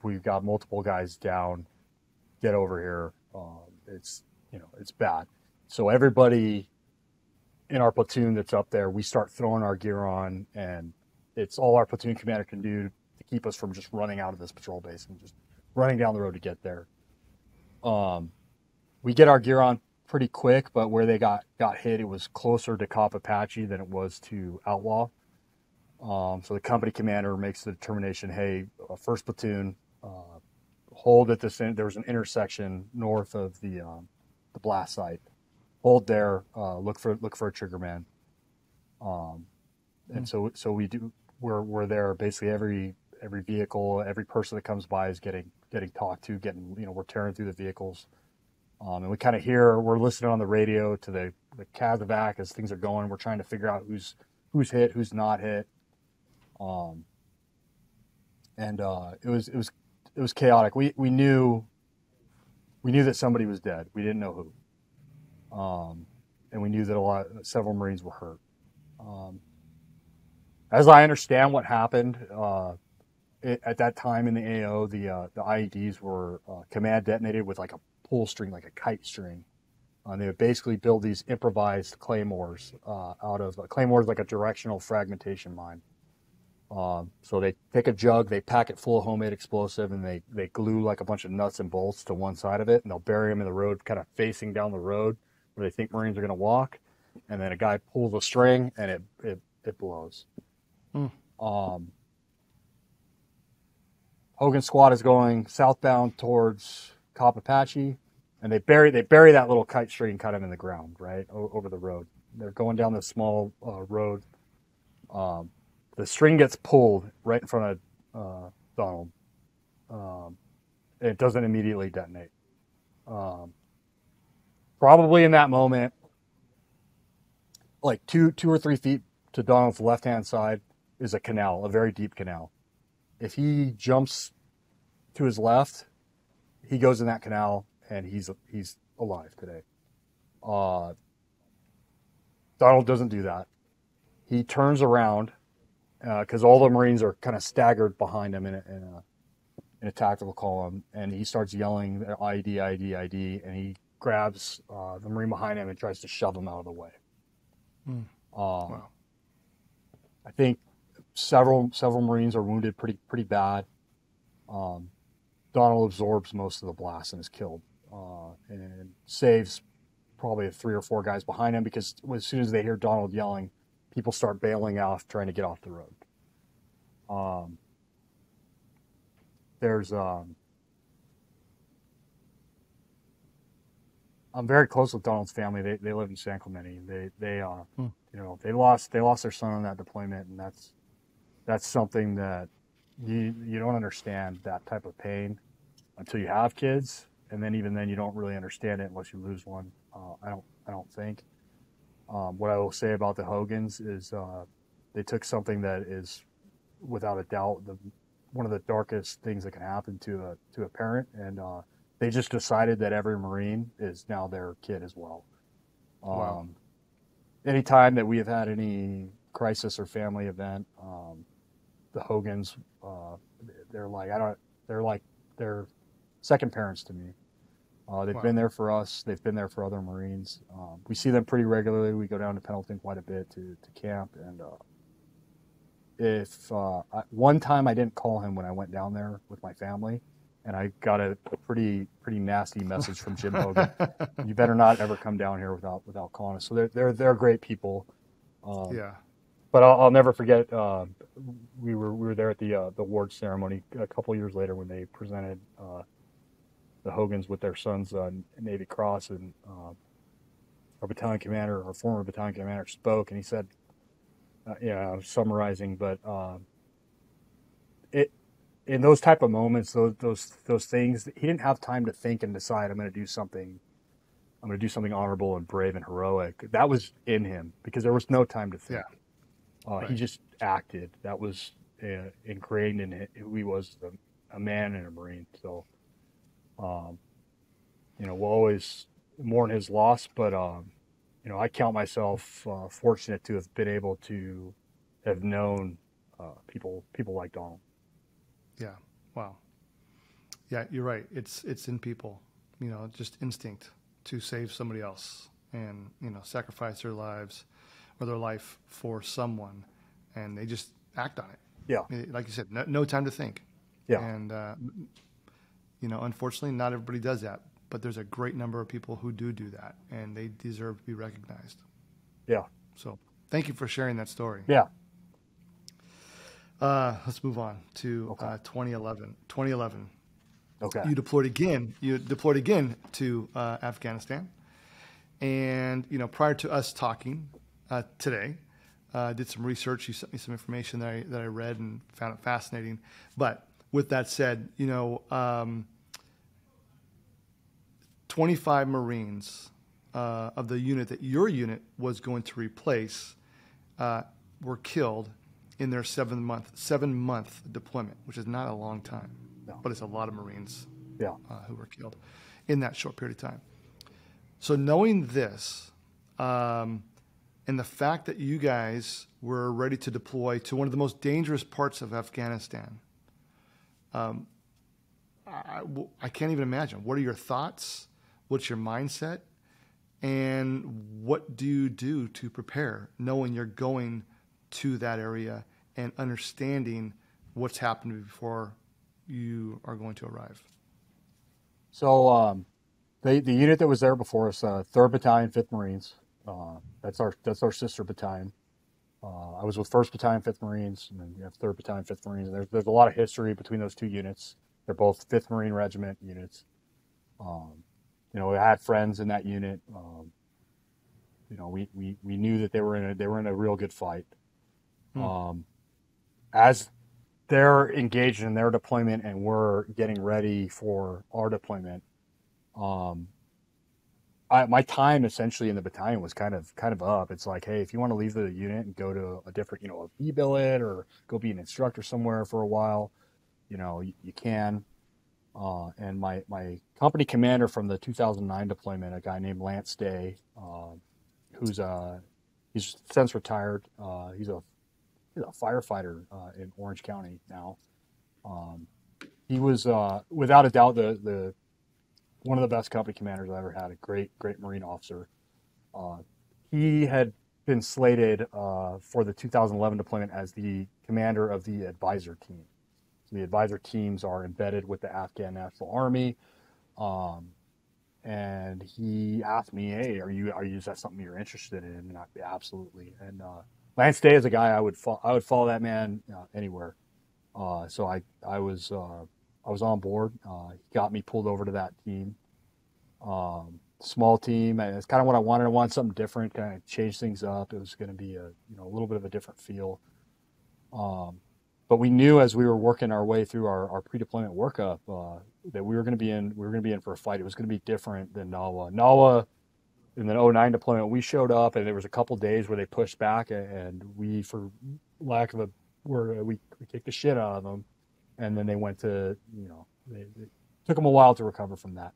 We've got multiple guys down. Get over here. It's bad. So everybody in our platoon that's up there, we start throwing our gear on, and it's all our platoon commander can do to keep us from just running out of this patrol base and just running down the road to get there. We get our gear on pretty quick, but where they got hit, it was closer to Camp Apache than it was to Outlaw. So the company commander makes the determination, hey, 1st Platoon, hold at this. There was an intersection north of the blast site. Hold there. Look for a trigger man. And so we do. We're there. Basically, every vehicle, every person that comes by is getting talked to. We're tearing through the vehicles. And we kind of we're listening on the radio to the CASEVAC as things are going. We're trying to figure out who's hit, who's not hit. And it was chaotic. We knew that somebody was dead. We didn't know who. And we knew that several Marines were hurt. As I understand what happened, at that time in the AO, the IEDs were command detonated with like a pull string, like a kite string. They would basically build these improvised claymores out of claymores, like a directional fragmentation mine. So they take a jug, they pack it full of homemade explosive, and they glue like a bunch of nuts and bolts to one side of it, and they'll bury them in the road, kind of facing down the road where they think Marines are going to walk. And then a guy pulls a string, and it blows. Hogan squad is going southbound towards Copapache, and they bury that little kite string kind of in the ground, right over the road. They're going down this small road. The string gets pulled right in front of Donald. It doesn't immediately detonate. Probably in that moment, like two or 3 feet to Donald's left-hand side is a canal, a very deep canal. If he jumps to his left, he goes in that canal, and he's alive today. Donald doesn't do that. He turns around because all the Marines are kind of staggered behind him in a tactical column, and he starts yelling IED, IED, IED, and he grabs the Marine behind him and tries to shove him out of the way. Wow. I think several Marines are wounded pretty bad. Donald absorbs most of the blast and is killed, and saves probably 3 or 4 guys behind him, because as soon as they hear Donald yelling, people start bailing off, trying to get off the road. I'm very close with Donald's family. They live in San Clemente. They lost their son on that deployment, and that's something that you don't understand, that type of pain, until you have kids, and then even then you don't really understand it unless you lose one. I don't think. What I will say about the Hogans is they took something that is, without a doubt, one of the darkest things that can happen to a parent, and they just decided that every Marine is now their kid as well. Wow. Anytime that we have had any crisis or family event, the Hogans, they're second parents to me. They've been there for us. They've been there for other Marines. We see them pretty regularly. We go down to Pendleton quite a bit to camp. And one time I didn't call him when I went down there with my family, and I got a pretty nasty message from Jim Hogan. You better not ever come down here without calling us. So they're great people. Yeah. But I'll never forget. We were there at the award ceremony a couple years later when they presented the Hogans with their son's Navy Cross, and our former battalion commander spoke, and he said, I was summarizing, but in those type of moments, those things, he didn't have time to think and decide, I'm going to do something honorable and brave and heroic. That was in him because there was no time to think. Yeah. Right. He just acted. That was ingrained in who he was, a man and a Marine. So, we'll always mourn his loss, but I count myself fortunate to have been able to have known people like Donald. Yeah. Wow. Yeah, you're right. It's in people, just instinct to save somebody else and, sacrifice their lives or their life for someone, and they just act on it. Yeah. Like you said, no time to think. Yeah. And, unfortunately, not everybody does that, but there's a great number of people who do that, and they deserve to be recognized. Yeah. So thank you for sharing that story. Yeah. Let's move on to 2011. 2011. Okay. You deployed again to Afghanistan, and prior to us talking today, did some research. You sent me some information that I read and found it fascinating. But with that said, 25 Marines of the unit that your unit was going to replace were killed in their 7-month deployment, which is not a long time, but it's a lot of Marines who were killed in that short period of time. So knowing this, and the fact that you guys were ready to deploy to one of the most dangerous parts of Afghanistan, I can't even imagine. What are your thoughts? What's your mindset? And what do you do to prepare, knowing you're going to that area and understanding what's happened before you are going to arrive? So the unit that was there before us, 3rd Battalion, 5th Marines. That's our sister battalion. I was with 1st Battalion, 5th Marines, and then you have 3rd Battalion, 5th Marines. And there's a lot of history between those two units. They're both 5th Marine Regiment units. You know, we had friends in that unit. You know, we knew that they were in a real good fight. As they're engaged in their deployment and we're getting ready for our deployment, my time essentially in the battalion was kind of up. It's like, hey, if you want to leave the unit and go to a different, you know, a B billet or go be an instructor somewhere for a while, you know, you can. And my company commander from the 2009 deployment, a guy named Lance Day, he's since retired. He's a firefighter in Orange County now. He was without a doubt the one of the best company commanders I ever had. A great Marine officer. He had been slated for the 2011 deployment as the commander of the advisor team. So the advisor teams are embedded with the Afghan National Army. And he asked me, hey, is that something you're interested in? And absolutely. And Lance Day is a guy I would follow that man anywhere. So I was on board. He got me pulled over to that team. Small team. And it's kind of what I wanted. I wanted something different, kind of change things up. It was going to be a little bit of a different feel. But we knew as we were working our way through our pre-deployment workup that we were going to be in for a fight. It was going to be different than NAWA. NAWA in the 2009 deployment, we showed up and there was a couple days where they pushed back and we, for lack of a word, we kicked the shit out of them, and then they went to they took them a while to recover from that.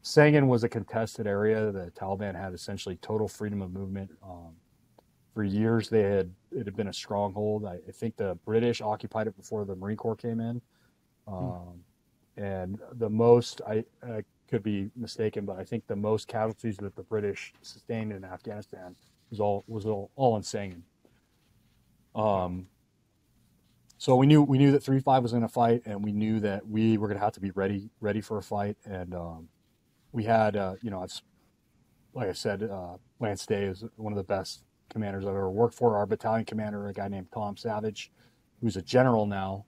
Sangin was a contested area. The Taliban had essentially total freedom of movement. For years, it had been a stronghold. I think the British occupied it before the Marine Corps came in. And the most, I could be mistaken, but I think the most casualties that the British sustained in Afghanistan was all in Sangin. So we knew that 3-5 was going to fight, and we knew that we were going to have to be ready for a fight. And we had, like I said, Lance Day is one of the best commanders I've ever worked for. Our battalion commander, a guy named Tom Savage, who's a general now,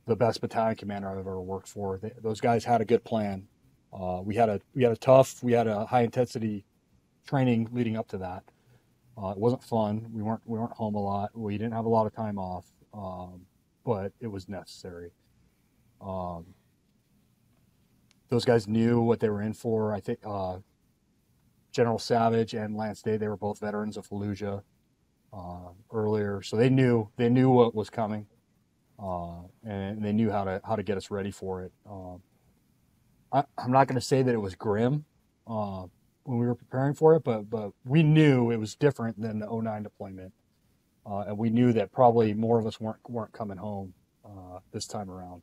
the best battalion commander I've ever worked for. Those guys had a good plan. We had a high intensity training leading up to that. It wasn't fun. We weren't home a lot. We didn't have a lot of time off, but it was necessary. Those guys knew what they were in for. I think General Savage and Lance Day, they were both veterans of Fallujah earlier, so they knew what was coming, and they knew how to get us ready for it. I'm not going to say that it was grim when we were preparing for it, but we knew it was different than the 2009 deployment, and we knew that probably more of us weren't coming home this time around.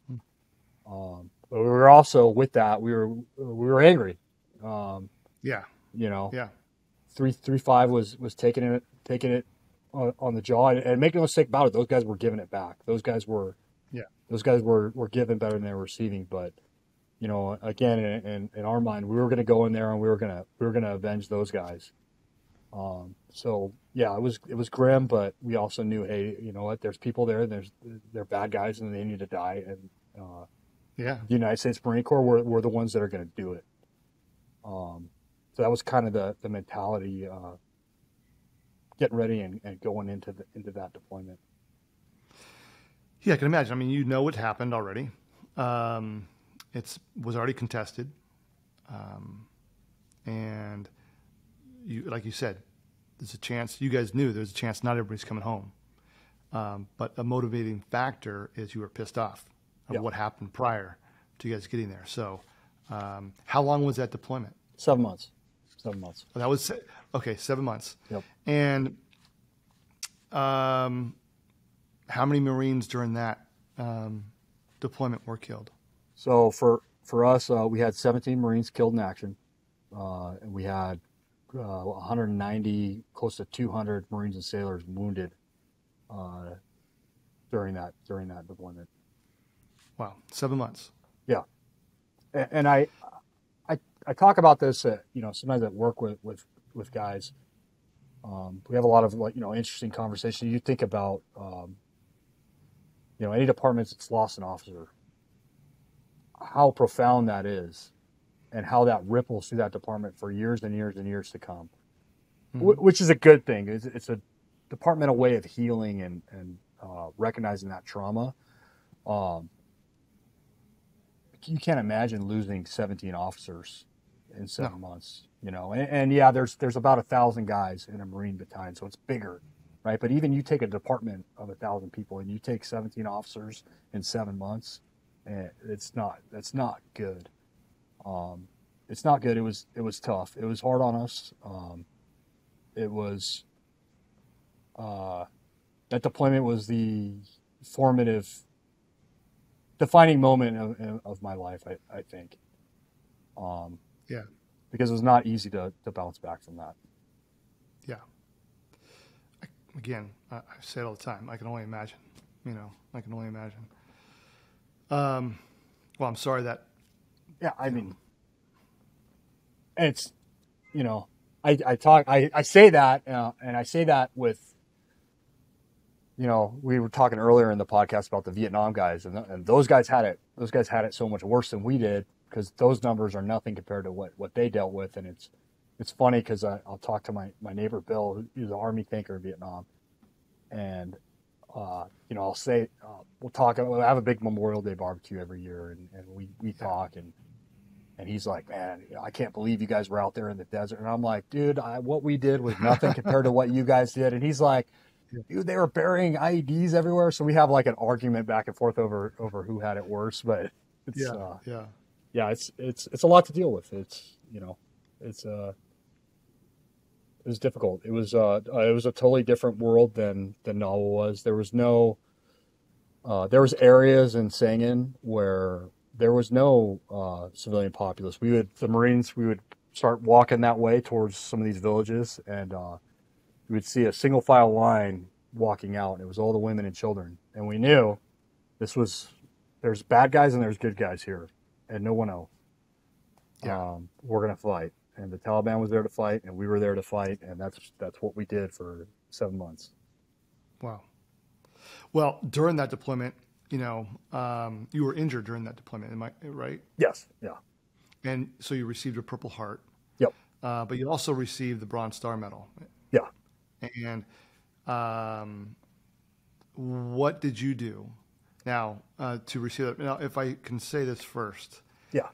But we were also, with that, we were angry. Yeah. 3-5 was taking it on the jaw, and make no mistake about it, those guys were giving it back. Those guys were giving better than they were receiving. But again, in our mind, we were going to go in there and we were going to avenge those guys. So yeah, it was grim, but we also knew, hey, you know what? There's people there. They're bad guys, and they need to die. And the United States Marine Corps were the ones that are going to do it. So that was kind of the mentality, getting ready and going into that deployment. Yeah, I can imagine. I mean, what happened already. It was already contested, and like you said, there's a chance. You guys knew there's a chance not everybody's coming home, but a motivating factor is you were pissed off of what happened prior to you guys getting there. So, how long was that deployment? 7 months. 7 months. That was okay. 7 months. Yep. And how many Marines during that deployment were killed? So for us, we had 17 Marines killed in action, and we had 190, close to 200 Marines and sailors wounded during that deployment. Wow, 7 months. Yeah, and I talk about this, sometimes at work with guys. We have a lot of interesting conversations. You think about any departments that's lost an officer, how profound that is, and how that ripples through that department for years and years and years to come, which is a good thing. It's a departmental way of healing and recognizing that trauma. You can't imagine losing 17 officers in 7 months, and yeah, there's about 1,000 guys in a Marine battalion, so it's bigger, right? But even you take a department of 1,000 people and you take 17 officers in 7 months, that's not good. It's not good. It was tough. It was hard on us. It was that deployment was the formative, defining moment of my life, I think. Yeah. Because it was not easy to bounce back from that. Yeah. Again, I say it all the time. I can only imagine. I can only imagine. Well, I'm sorry that. Yeah, I mean, it's, I say that, and I say that with, we were talking earlier in the podcast about the Vietnam guys, and those guys had it. Those guys had it so much worse than we did, because those numbers are nothing compared to what they dealt with. And it's funny because I'll talk to my neighbor Bill, who's an Army tanker in Vietnam, and I'll say we'll have a big Memorial Day barbecue every year, and we talk, and he's like, man, I can't believe you guys were out there in the desert. And I'm like, dude, what we did was nothing compared to what you guys did. And he's like, dude, they were burying IEDs everywhere. So we have like an argument back and forth over who had it worse. But it's it's a lot to deal with. It was difficult. It was a totally different world than Nawa was. There was there was areas in Sangin where there was no civilian populace. The Marines would start walking that way towards some of these villages, and we would see a single file line walking out, and it was all the women and children. And we knew there's bad guys and there's good guys here, and no one else. Yeah. We're going to fight. And the Taliban was there to fight, and we were there to fight, and that's what we did for 7 months. Wow. Well, during that deployment, you were injured during that deployment, am I right? Yes. Yeah. And so you received a Purple Heart. Yep. But you also received the Bronze Star Medal. Yeah. And what did you do now to receive that? Now, if I can say this first. Yeah.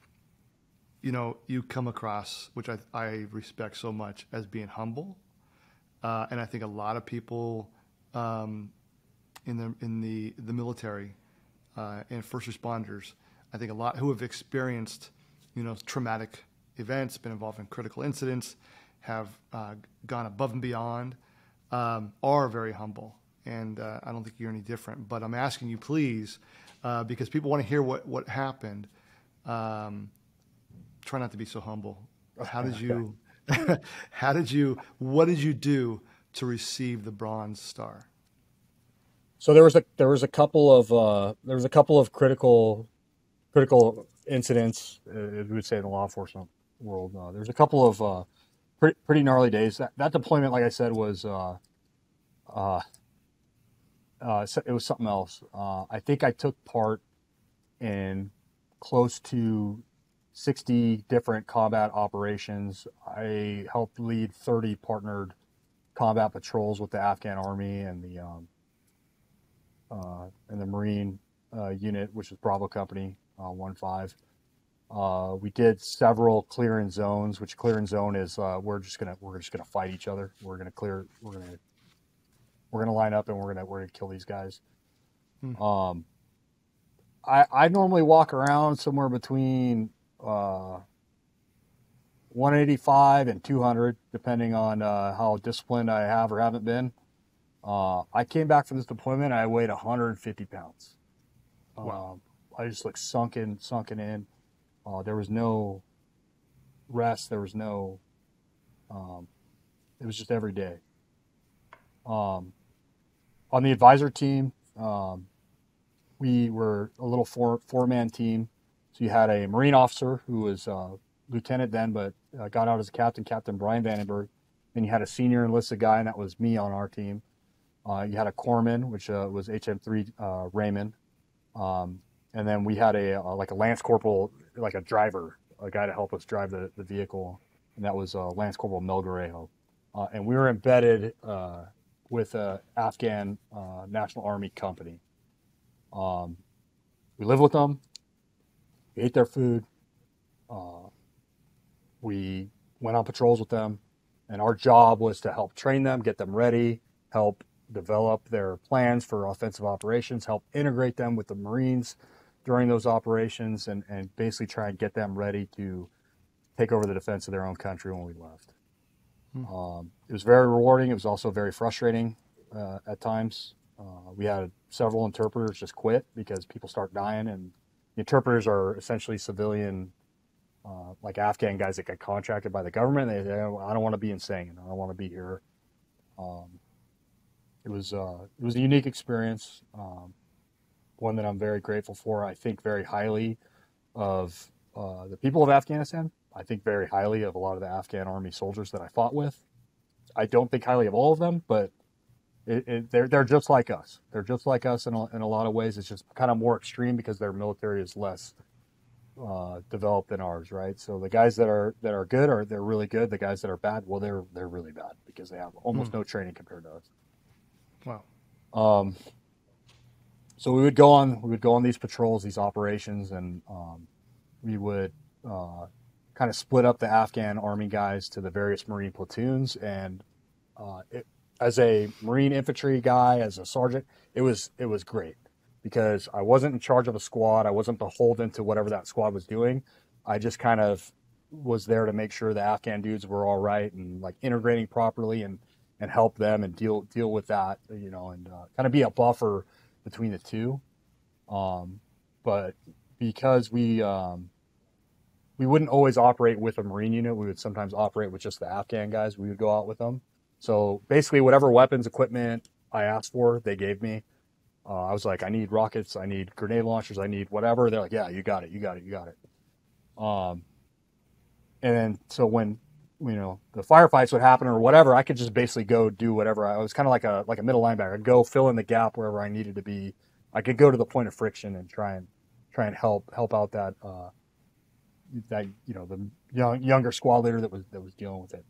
You come across, which I respect so much, as being humble. And I think a lot of people in the military and first responders, I think a lot who have experienced, traumatic events, been involved in critical incidents, have gone above and beyond, are very humble. And I don't think you're any different. But I'm asking you, please, because people want to hear what happened. Try not to be so humble. How did you? What did you do to receive the Bronze Star? So there was a couple of critical incidents, we would say, in the law enforcement world. There was a couple of pretty gnarly days. That deployment, like I said, was it was something else. I think I took part in close to 60 different combat operations. I helped lead 30 partnered combat patrols with the Afghan Army and the Marine unit, which is Bravo Company 1-5. We did several clearing zones, which clearing zone is we're just gonna fight each other. We're gonna line up and we're gonna kill these guys. I normally walk around somewhere between 185 and 200, depending on how disciplined I have or haven't been. I came back from this deployment, I weighed 150 pounds. Wow. I just looked sunken in. There was no rest. There was no, it was just every day. On the advisor team, we were a little four-man team. So you had a Marine officer who was lieutenant then, but got out as a captain, Captain Brian Vandenberg. Then you had a senior enlisted guy, and that was me on our team. You had a corpsman, which was HM3 Raymond. And then we had like a Lance Corporal, like a driver, a guy to help us drive the vehicle, and that was Lance Corporal Mel Garejo. And we were embedded with an Afghan National Army company. We lived with them. We ate their food. We went on patrols with them, and our job was to help train them, get them ready, help develop their plans for offensive operations, help integrate them with the Marines during those operations, and basically try and get them ready to take over the defense of their own country when we left. It was very rewarding. It was also very frustrating at times. We had several interpreters just quit because people start dying, and the interpreters are essentially civilian, like Afghan guys that get contracted by the government. They I don't want to be in Sangin. I don't want to be here. It was a unique experience, one that I'm very grateful for. I think very highly of the people of Afghanistan. I think very highly of a lot of the Afghan Army soldiers that I fought with. I don't think highly of all of them, but they're just like us. They're just like us in a lot of ways. It's just kind of more extreme because their military is less developed than ours, right? So the guys that are good they're really good. The guys that are bad, well, they're really bad because they have almost no training compared to us. Wow. So we would go on these patrols, these operations, and we would kind of split up the Afghan Army guys to the various Marine platoons. And as a Marine infantry guy, as a sergeant, it was great because I wasn't in charge of a squad. I wasn't beholden to whatever that squad was doing. I just kind of was there to make sure the Afghan dudes were all right and like integrating properly and help them and deal with that, and kind of be a buffer between the two. But because we wouldn't always operate with a Marine unit, we would sometimes operate with just the Afghan guys. We would go out with them. So basically whatever weapons, equipment I asked for, they gave me. I was like, I need rockets, I need grenade launchers, I need whatever. They're like, yeah, you got it. And then so when the firefights would happen or whatever, I could just basically go do whatever. I was kind of like a middle linebacker. I'd go fill in the gap wherever I needed to be. I could go to the point of friction and try and help out that the younger squad leader that was dealing with it.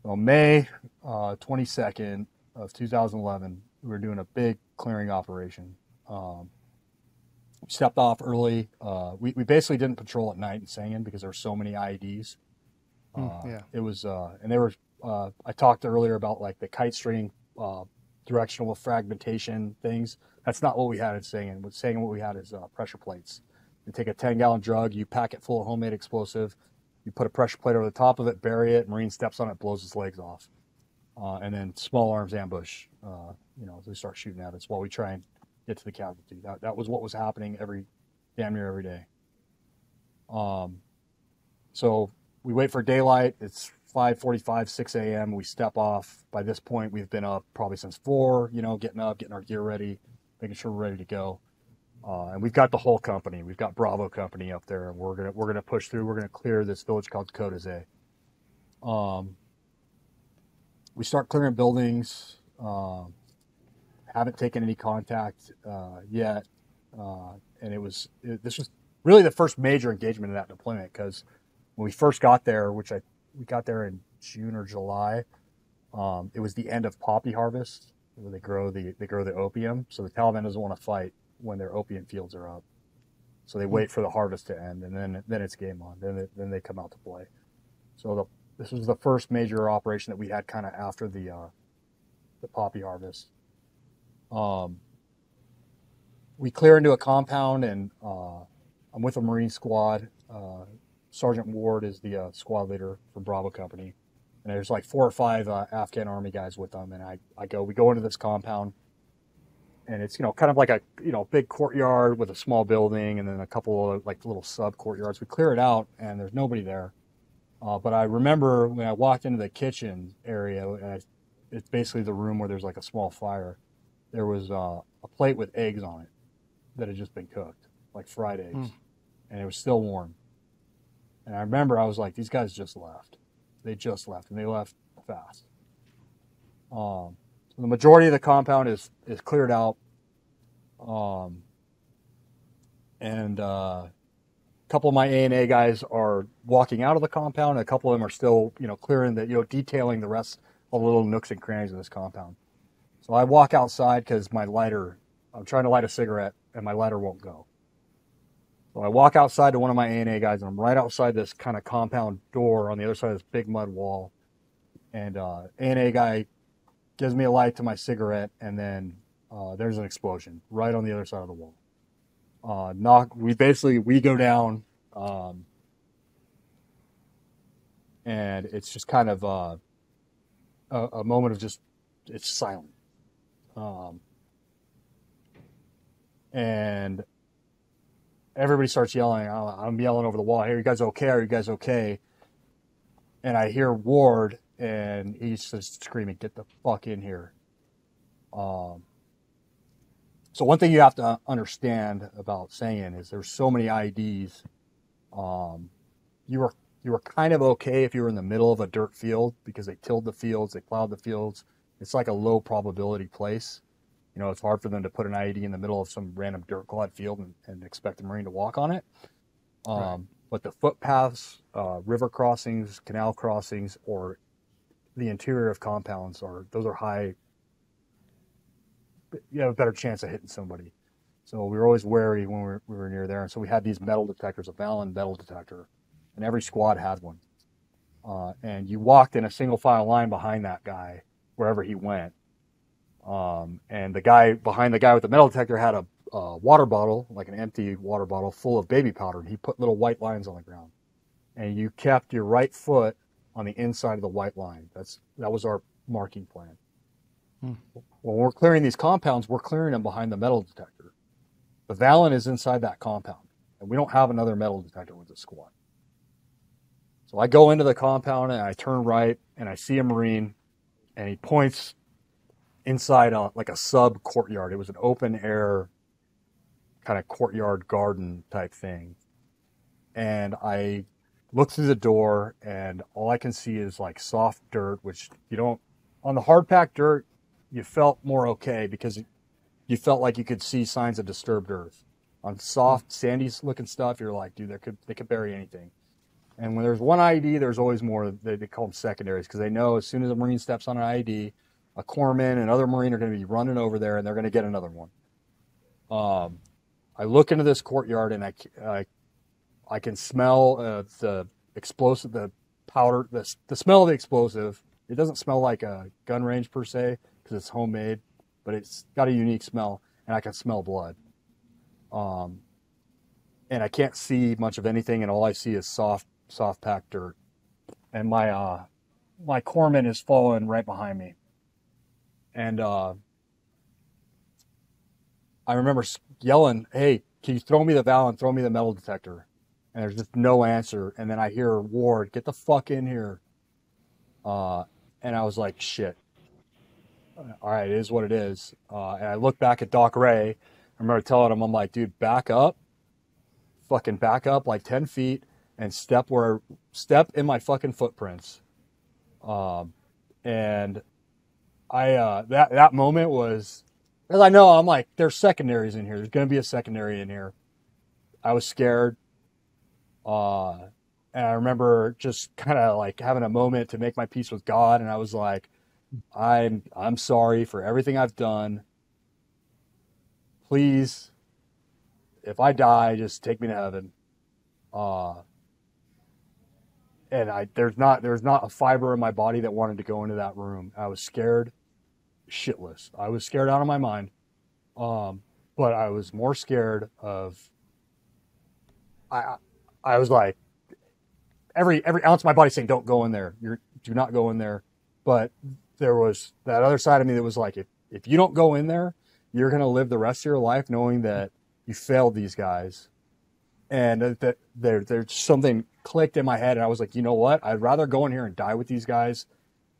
So May 22nd of 2011, we were doing a big clearing operation. We stepped off early. We basically didn't patrol at night in Sangin because there were so many IEDs. It was, and they were, I talked earlier about like the kite string, directional fragmentation things. That's not what we had in Sangin. What we had is pressure plates. You take a 10-gallon drug, you pack it full of homemade explosive, you put a pressure plate over the top of it, bury it, Marine steps on it, blows his legs off. And then small arms ambush, they start shooting at us while we try and get to the casualty. That was what was happening damn near every day. So we wait for daylight. It's 5:45, 6 a.m. We step off. By this point, we've been up probably since 4, getting up, getting our gear ready, making sure we're ready to go. And we've got the whole company. We've got Bravo Company up there, and we're gonna push through. We're gonna clear this village called Kodazay. We start clearing buildings. Haven't taken any contact yet, and this was really the first major engagement in that deployment because when we first got there, we got there in June or July, it was the end of poppy harvest where they grow the opium. So the Taliban doesn't want to fight when their opium fields are up, so they wait for the harvest to end, and then it's game on. Then they come out to play. So this was the first major operation that we had kind of after the poppy harvest. We clear into a compound, and I'm with a Marine squad. Sergeant Ward is the squad leader for Bravo Company, and there's like 4 or 5 Afghan Army guys with them. And we go into this compound, and it's, kind of like a, big courtyard with a small building and then a couple of like little sub courtyards. We clear it out and there's nobody there. But I remember when I walked into the kitchen area, and it's basically the room where there's like a small fire. There was a plate with eggs on it that had just been cooked, like fried eggs, and it was still warm. And I remember I was like, these guys just left. They just left, and they left fast. So the majority of the compound is cleared out, and a couple of my A&A guys are walking out of the compound, and a couple of them are still, clearing the, detailing the rest of the little nooks and crannies of this compound. So I walk outside because I'm trying to light a cigarette, and my lighter won't go. So I walk outside to one of my A&A guys, and I'm right outside this kind of compound door on the other side of this big mud wall. And A&A guy gives me a light to my cigarette, and then there's an explosion right on the other side of the wall. We go down, and it's just kind of a moment of just, it's silent. And everybody starts yelling. I'm yelling over the wall, "Hey, are you guys okay? Are you guys okay?" And I hear Ward, and he's just screaming, "Get the fuck in here." So one thing you have to understand about saying is there's so many IEDs. You were kind of okay if you were in the middle of a dirt field because they tilled the fields, they plowed the fields. It's like a low probability place. It's hard for them to put an IED in the middle of some random dirt clad field and expect a Marine to walk on it. Right. But the footpaths, river crossings, canal crossings, or the interior of compounds those are high. You have a better chance of hitting somebody. So we were always wary when we were near there. And so we had these metal detectors, a Valen metal detector, and every squad had one. And you walked in a single file line behind that guy wherever he went. And the guy behind the guy with the metal detector had a water bottle, like an empty water bottle full of baby powder. And he put little white lines on the ground. And you kept your right foot on the inside of the white line. That was our marking plan. When we're clearing these compounds, we're clearing them behind the metal detector. The Valen is inside that compound, and we don't have another metal detector with the squad. So I go into the compound, and I turn right, and I see a Marine, and he points inside like a sub courtyard. It was an open air kind of courtyard garden type thing. And I look through the door, and all I can see is like soft dirt, which on the hard packed dirt, you felt more okay because you felt like you could see signs of disturbed earth. On soft, sandy looking stuff, you're like, dude, they could bury anything. And when there's one IED, there's always more. They call them secondaries because they know as soon as a Marine steps on an IED, a corpsman and another Marine are going to be running over there, and they're going to get another one. I look into this courtyard, and I can smell the explosive, the powder, the smell of the explosive. It doesn't smell like a gun range per se because it's homemade, but it's got a unique smell, and I can smell blood. And I can't see much of anything, and all I see is soft packed dirt. And my corpsman is following right behind me. And I remember yelling, "Hey, can you throw me the Valen, throw me the metal detector?" And there's just no answer. And then I hear Ward, "Get the fuck in here." And I was like, shit. All right, it is what it is. And I look back at Doc Ray. I remember telling him, I'm like, dude, back up. Fucking back up like 10 feet and step in my fucking footprints. And that moment was, as I know, I'm like, there's secondaries in here. There's going to be a secondary in here. I was scared. And I remember just kind of like having a moment to make my peace with God. And I was like, I'm sorry for everything I've done. Please, if I die, just take me to heaven. And there's not a fiber in my body that wanted to go into that room. I was scared shitless. I was scared out of my mind. But I was more scared of, I was like, every ounce of my body saying, don't go in there. Do not go in there. But there was that other side of me that was like, if you don't go in there, you're going to live the rest of your life knowing that you failed these guys. And that there's something clicked in my head, and I was like, you know what? I'd rather go in here and die with these guys.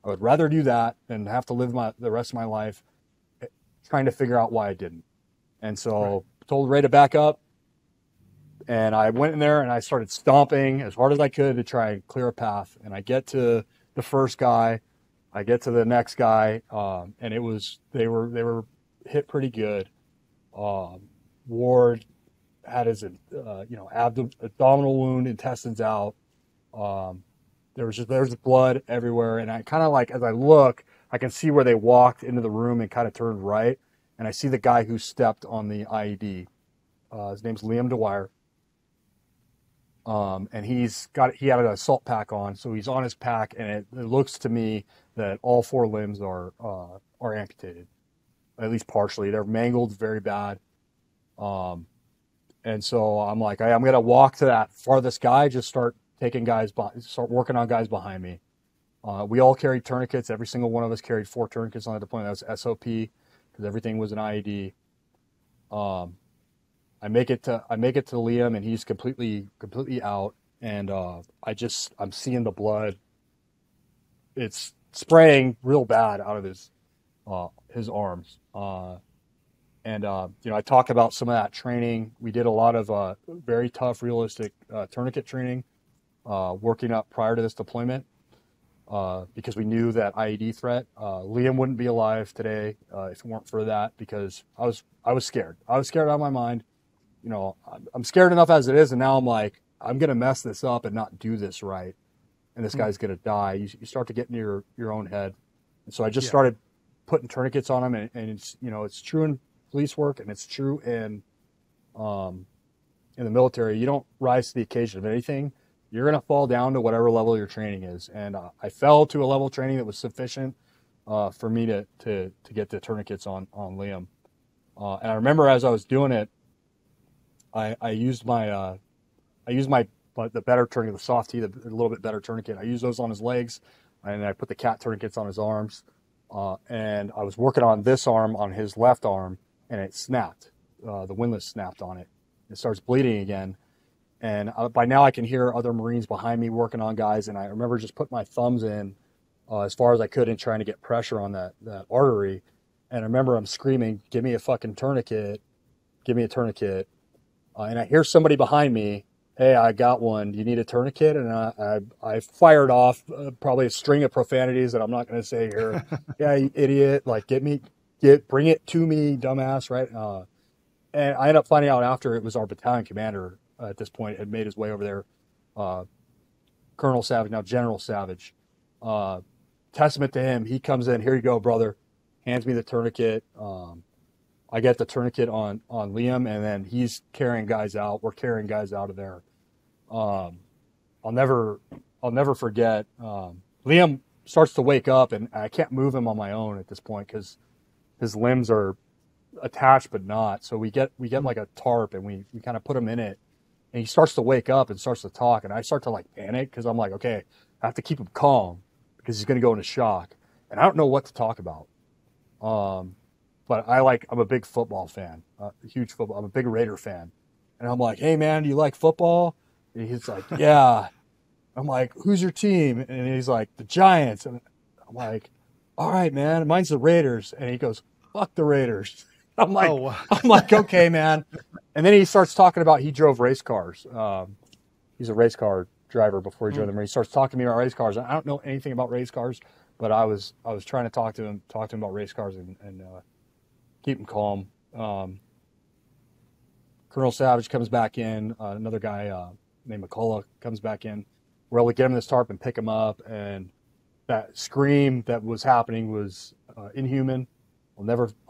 I would rather do that than have to live the rest of my life trying to figure out why I didn't. And so told Ray to back up, and I went in there and I started stomping as hard as I could to try and clear a path. And I get to the first guy, I get to the next guy, and they were hit pretty good. Ward had his abdominal wound, intestines out. There was blood everywhere, and I kind of like, as I look, I can see where they walked into the room and kind of turned right, and I see the guy who stepped on the IED. His name's Liam Dwyer, and he had an assault pack on, so he's on his pack, and it looks to me that all 4 limbs are amputated, at least partially. They're mangled very bad. And so I'm like, I'm going to walk to that farthest guy, just start working on guys behind me. We all carried tourniquets. Every single one of us carried 4 tourniquets on the deployment. That was SOP, because everything was an IED. I make it to Liam, and he's completely out. And I'm seeing the blood. It's spraying real bad out of his arms. I talk about some of that training. We did a lot of very tough, realistic tourniquet training, working up prior to this deployment, because we knew that IED threat. Liam wouldn't be alive today if it weren't for that, because I was scared. I was scared out of my mind. I'm scared enough as it is, and now I'm like, I'm going to mess this up and not do this right, and this guy's going to die. You start to get into your own head. And so I just started putting tourniquets on him, and it's true in police work, and it's true in the military. You don't rise to the occasion of anything. You're going to fall down to whatever level your training is. And I fell to a level of training that was sufficient for me to get the tourniquets on Liam. And I remember as I was doing it, I used the better tourniquet, the soft T, the little bit better tourniquet. I used those on his legs, and I put the cat tourniquets on his arms. And I was working on this arm, on his left arm, and it snapped. The windlass snapped on it. It starts bleeding again. And by now I can hear other Marines behind me working on guys. And I remember just putting my thumbs in as far as I could and trying to get pressure on that artery. And I remember I'm screaming, "Give me a fucking tourniquet. Give me a tourniquet." And I hear somebody behind me, "Hey, I got one. Do you need a tourniquet?" And I fired off probably a string of profanities that I'm not going to say here. "Yeah, you idiot. Like, bring it to me, dumbass." Right. And I ended up finding out after it was our battalion commander at this point had made his way over there. Colonel Savage, now General Savage. Testament to him. He comes in, "Here you go, brother." Hands me the tourniquet. I get the tourniquet on Liam, and then he's carrying guys out. We're carrying guys out of there. I'll never forget. Liam starts to wake up, and I can't move him on my own at this point because his limbs are attached but not. So we get like a tarp, and we kind of put him in it, and he starts to wake up and starts to talk, and I start to like panic because I'm like, okay, I have to keep him calm because he's going to go into shock, and I don't know what to talk about. But I'm a big football fan, huge football. I'm a big Raider fan. And I'm like, "Hey man, do you like football?" And he's like, "Yeah." I'm like, "Who's your team?" And he's like, "The Giants." And I'm like, "All right, man, mine's the Raiders." And he goes, "Fuck the Raiders." I'm like, Oh, wow. I'm like, "Okay, man." And then he starts talking about, he drove race cars. He's a race car driver before he joined the Marine. He starts talking to me about race cars. I don't know anything about race cars, but I was trying to talk to him about race cars and keep him calm. Colonel Savage comes back in. Another guy named McCullough comes back in. We're able to get him in this tarp and pick him up. And that scream that was happening was inhuman. I'll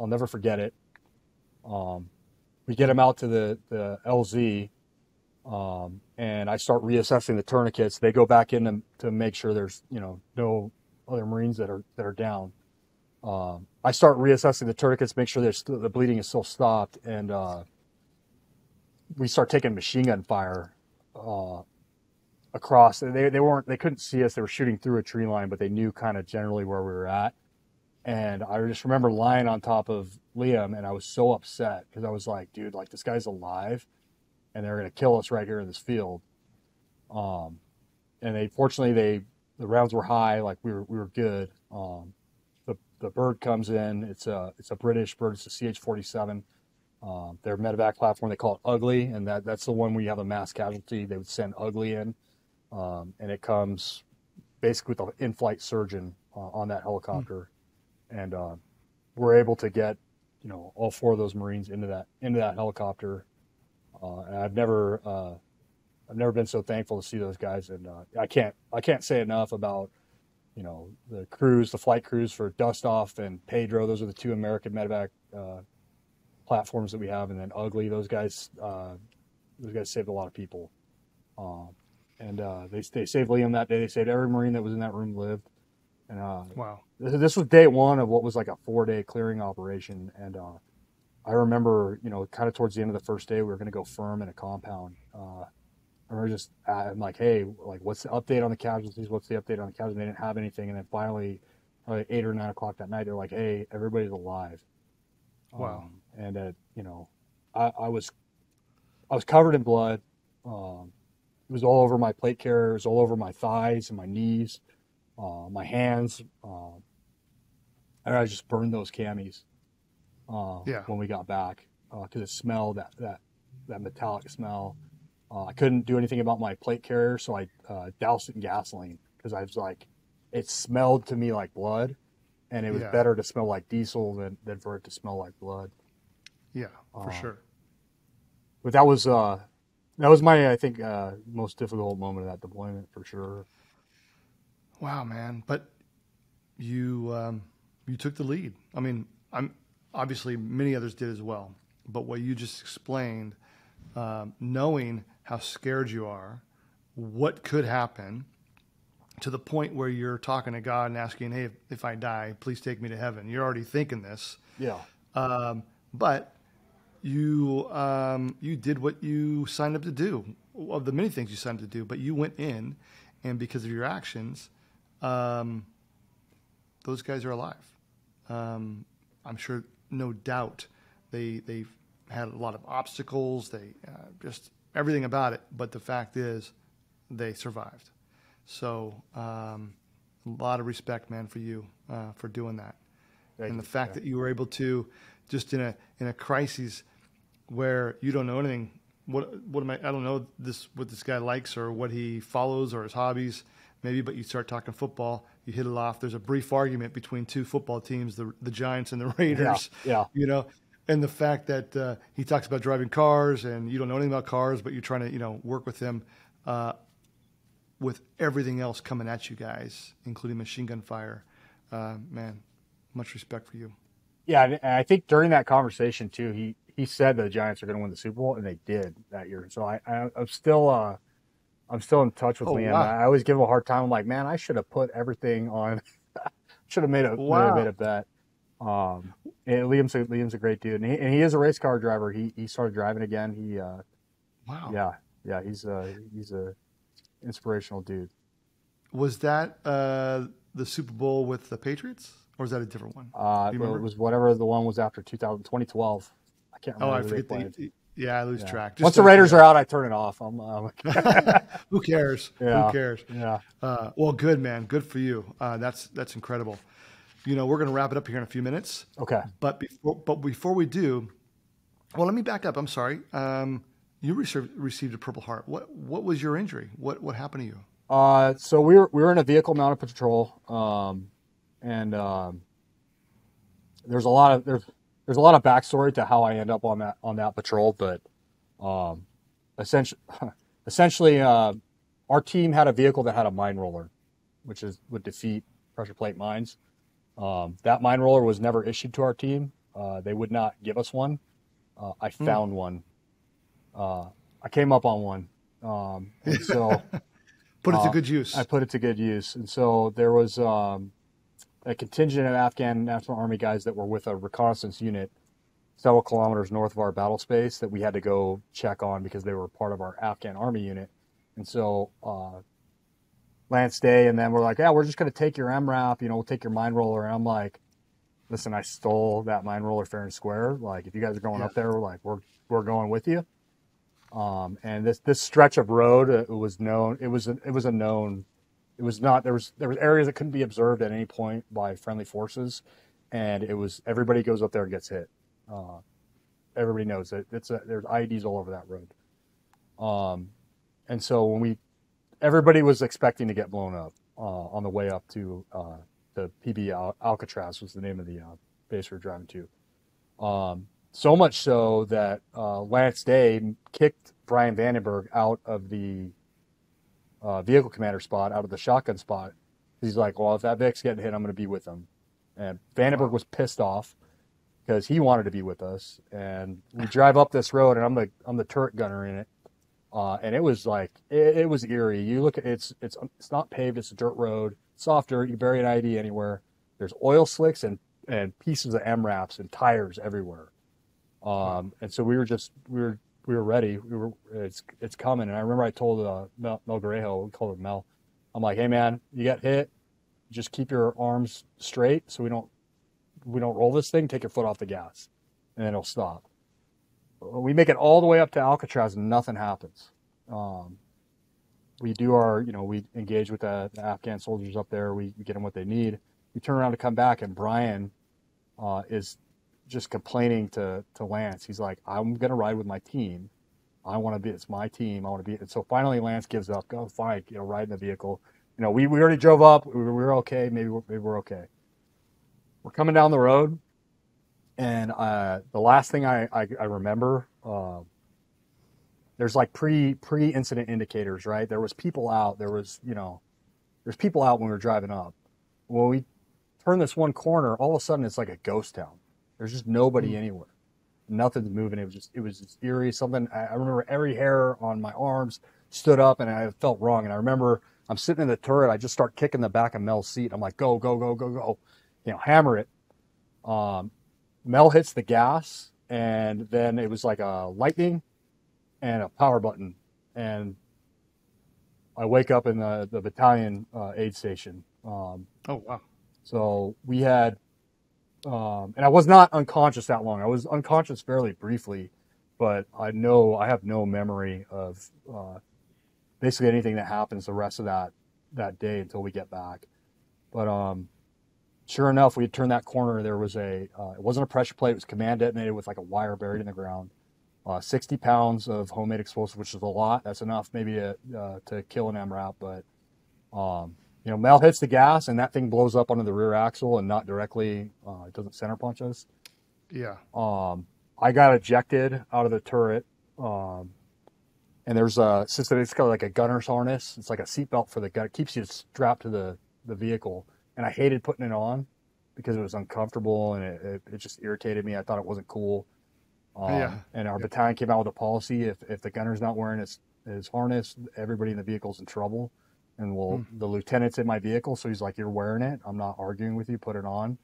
never forget it. We get him out to the LZ, and I start reassessing the tourniquets. They go back in to make sure there's no other Marines that are down. I start reassessing the tourniquets, make sure the bleeding is still stopped, and we start taking machine gun fire across. They couldn't see us. They were shooting through a tree line, but they knew kind of generally where we were at. And I just remember lying on top of Liam, and I was so upset because I was like, dude, like this guy's alive, and they're gonna kill us right here in this field. And fortunately the rounds were high, like we were good. The bird comes in. It's a British bird. It's a CH-47. Their medevac platform, they call it Ugly, and that's the one where you have a mass casualty. They would send Ugly in, and it comes basically with an in-flight surgeon on that helicopter, and we're able to get all 4 of those Marines into that helicopter. And I've never been so thankful to see those guys, and I can't say enough about the crews, the flight crews for Dust Off and Pedro. Those are the 2 American medevac platforms that we have, and then Ugly. Those guys saved a lot of people, and they saved Liam that day. They saved every Marine that was in that room lived. And Wow. This was day 1 of what was like a 4-day clearing operation, and I remember kind of towards the end of the first day we were going to go firm in a compound. I'm like, hey, like, what's the update on the casualties? What's the update on the casualties? They didn't have anything, and then finally, probably 8 or 9 o'clock that night, they're like, hey, everybody's alive. Wow. And I was covered in blood. It was all over my plate carrier. It was all over my thighs and my knees, my hands. And I just burned those camis when we got back because it smelled that metallic smell. I couldn't do anything about my plate carrier, so I doused it in gasoline because I was like, it smelled to me like blood, and it was better to smell like diesel than for it to smell like blood. Yeah, for sure. But that was my, I think, most difficult moment of that deployment for sure. Wow, man! But you took the lead. I mean, I'm obviously many others did as well. But what you just explained, knowing how scared you are, what could happen, to the point where you're talking to God and asking, "Hey, if I die, please take me to heaven." You're already thinking this. Yeah. But you did what you signed up to do. Of the many things you signed up to do, but you went in, and because of your actions, those guys are alive. I'm sure, no doubt, they had a lot of obstacles. They just everything about it. But the fact is, they survived. So a lot of respect, man, for you for doing that. And the fact that you were able to, just in a crisis where you don't know anything, I don't know what this guy likes or what he follows or his hobbies, maybe, but you start talking football, you hit it off. There's a brief argument between 2 football teams, the Giants and the Raiders. Yeah. And the fact that he talks about driving cars and you don't know anything about cars, but you're trying to work with him with everything else coming at you guys, including machine gun fire. Man, much respect for you. Yeah, and I think during that conversation too, he said the Giants are going to win the Super Bowl, and they did that year. So I'm still in touch with Liam. Wow. I always give him a hard time. I'm like, man, I should have put everything on. Should have made a bet. And Liam's a great dude, and he is a race car driver. He started driving again. Wow. Yeah, he's a inspirational dude. Was that the Super Bowl with the Patriots, or was that a different one? It was whatever the one was after 2012. I can't remember. Oh, I forget. I lose track. Once the Raiders are out, I turn it off. Who cares? Yeah. Who cares? Yeah. Well, good, man. Good for you. That's incredible. We're going to wrap it up here in a few minutes. Okay. But before we do, well, let me back up. I'm sorry. You received a Purple Heart. What was your injury? What happened to you? So we were in a vehicle mounted patrol, and there's a lot of backstory to how I end up on that patrol, but essentially our team had a vehicle that had a mine roller, which would defeat pressure plate mines. That mine roller was never issued to our team. They would not give us one. I found one. I came up on one. And so put it to good use. I put it to good use. And so there was a contingent of Afghan National Army guys that were with a reconnaissance unit several kilometers north of our battle space that we had to go check on because they were part of our Afghan Army unit. And so Lance Day and then we're like, yeah, we're just going to take your MRAP, we'll take your mine roller. And I'm like, listen, I stole that mine roller fair and square. Like, if you guys are going up there, like, we're going with you. And this stretch of road, it was known. It was a known. It was not. There was areas that couldn't be observed at any point by friendly forces, and it was everybody goes up there and gets hit. Everybody knows it. There's IEDs all over that road. And so everybody was expecting to get blown up on the way up to the PB Alcatraz was the name of the base we were driving to. So much so that Lance Day kicked Brian Vandenberg out of the vehicle commander spot, out of the shotgun spot. He's like, well, if that Vic's getting hit, I'm going to be with him. And Vandenberg was pissed off because he wanted to be with us. And we drive up this road, and I'm the turret gunner in it. And it was like, it was eerie. You look at it's not paved, it's a dirt road, soft dirt. You bury an ID anywhere. There's oil slicks and pieces of MRAPs and tires everywhere. And so we were ready. It's coming. And I remember I told Mel Grejo, we called him Mel. I'm like, hey man, you got hit. Just keep your arms straight so we don't roll this thing. Take your foot off the gas, and then it'll stop. We make it all the way up to Alcatraz and nothing happens. We do we engage with the Afghan soldiers up there. We get them what they need. We turn around to come back, and Brian is just complaining to Lance. He's like, I'm going to ride with my team. It's my team. I want to be. And so finally Lance gives up. Go, fine, ride in the vehicle. We already drove up. We were okay. Maybe we're okay. We're coming down the road. And the last thing I remember, there's like pre-incident indicators, right? There was people out. There's people out when we were driving up. When we turn this one corner, all of a sudden it's like a ghost town. There's just nobody anywhere. Nothing's moving. It was just eerie. Something. I remember every hair on my arms stood up, and I felt wrong. And I remember I'm sitting in the turret. I just start kicking the back of Mel's seat. I'm like, go, go, go, go, go. Hammer it. Mel hits the gas, and then it was like a lightning and a power button. And I wake up in the battalion aid station. Oh, wow. So we had, and I was not unconscious that long. I was unconscious fairly briefly, but I have no memory of basically anything that happens the rest of that day until we get back. But sure enough, we had turned that corner. There was it wasn't a pressure plate. It was command detonated with like a wire buried in the ground. 60 pounds of homemade explosive, which is a lot. That's enough maybe to kill an MRAP. But, Mel hits the gas, and that thing blows up under the rear axle and not directly, it doesn't center punch us. Yeah. I got ejected out of the turret. And there's a system, it's kind of like a gunner's harness. It's like a seatbelt for the gun. It keeps you strapped to the vehicle. And I hated putting it on because it was uncomfortable and it just irritated me. I thought it wasn't cool. And our battalion came out with a policy: if the gunner's not wearing his harness, everybody in the vehicle's in trouble. And the lieutenant's in my vehicle, so he's like, "You're wearing it. I'm not arguing with you. Put it on."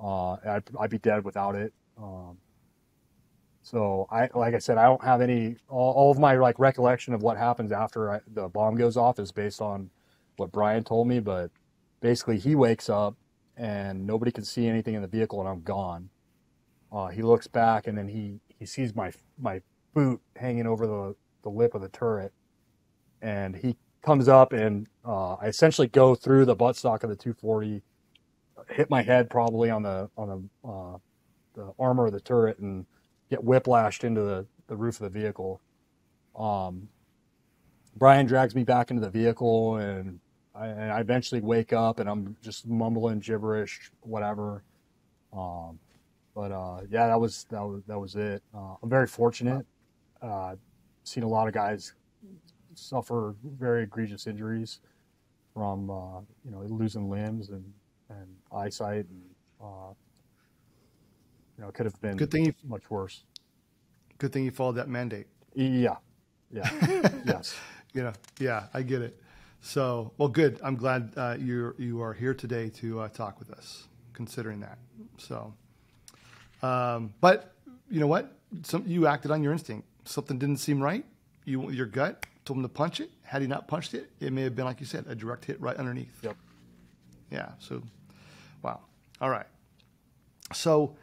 I'd be dead without it. So like I said, I don't have any. All of my recollection of what happens after the bomb goes off is based on what Brian told me, but. Basically, he wakes up and nobody can see anything in the vehicle, and I'm gone. He looks back, and then he sees my boot hanging over the lip of the turret, and he comes up, and I essentially go through the buttstock of the 240, hit my head probably on the armor of the turret, and get whiplashed into the roof of the vehicle. Brian drags me back into the vehicle, and I eventually wake up, and I'm just mumbling gibberish, whatever. Yeah, that was it. I'm very fortunate. Seen a lot of guys suffer very egregious injuries from losing limbs and eyesight, and it could have been much worse. Good thing you followed that mandate. Yeah. Yes. Yeah, I get it. So, well, good. I'm glad you are here today to talk with us, considering that. So, but you know what? You acted on your instinct. Something didn't seem right. Your gut told him to punch it. Had he not punched it, it may have been, like you said, a direct hit right underneath. Yep. Yeah. So, wow. All right. So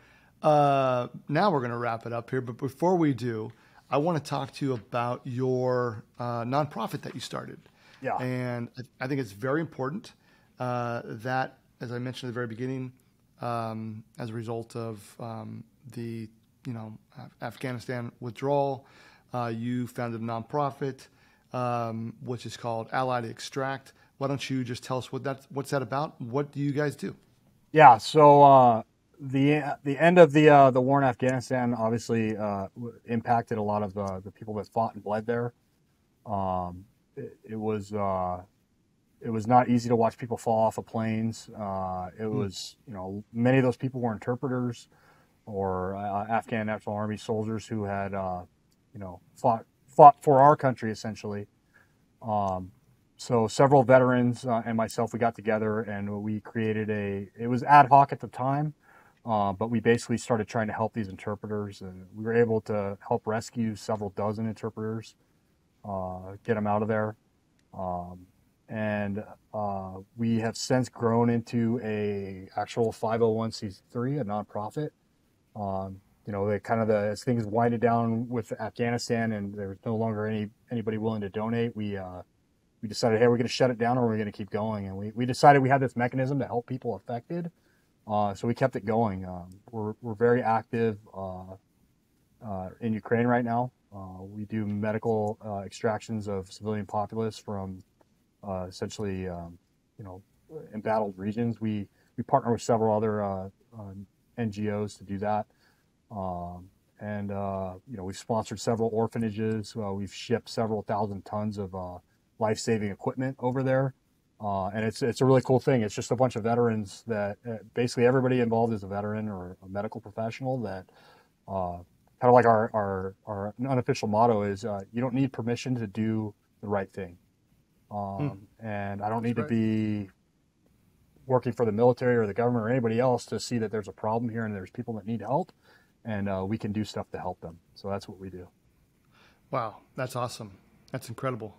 now we're going to wrap it up here. But before we do, I want to talk to you about your nonprofit that you started. Yeah. And I think it's very important that, as I mentioned at the very beginning, as a result of the Afghanistan withdrawal, you founded a nonprofit which is called Allied Extract. Why don't you just tell us what's that about? What do you guys do? Yeah. So the end of the war in Afghanistan obviously impacted a lot of the people that fought and bled there. It was not easy to watch people fall off of planes. It was, many of those people were interpreters or Afghan National Army soldiers who had, fought for our country essentially. So several veterans and myself, we got together and we created it was ad hoc at the time, but we basically started trying to help these interpreters, and we were able to help rescue several dozen interpreters, get them out of there. And we have since grown into a actual 501c3, a nonprofit. As things winded down with Afghanistan and there was no longer anybody willing to donate, we decided, hey, we're going to shut it down or we're going to keep going. And we decided we had this mechanism to help people affected. So we kept it going. We're very active in Ukraine right now. We do medical extractions of civilian populace from essentially, embattled regions. We partner with several other NGOs to do that. We've sponsored several orphanages. We've shipped several thousand tons of life-saving equipment over there. And it's a really cool thing. It's just a bunch of veterans that basically everybody involved is a veteran or a medical professional that kind of like our unofficial motto is you don't need permission to do the right thing. And I don't need to be working for the military or the government or anybody else to see that there's a problem here and there's people that need help, and we can do stuff to help them. So that's what we do. Wow, that's awesome. That's incredible.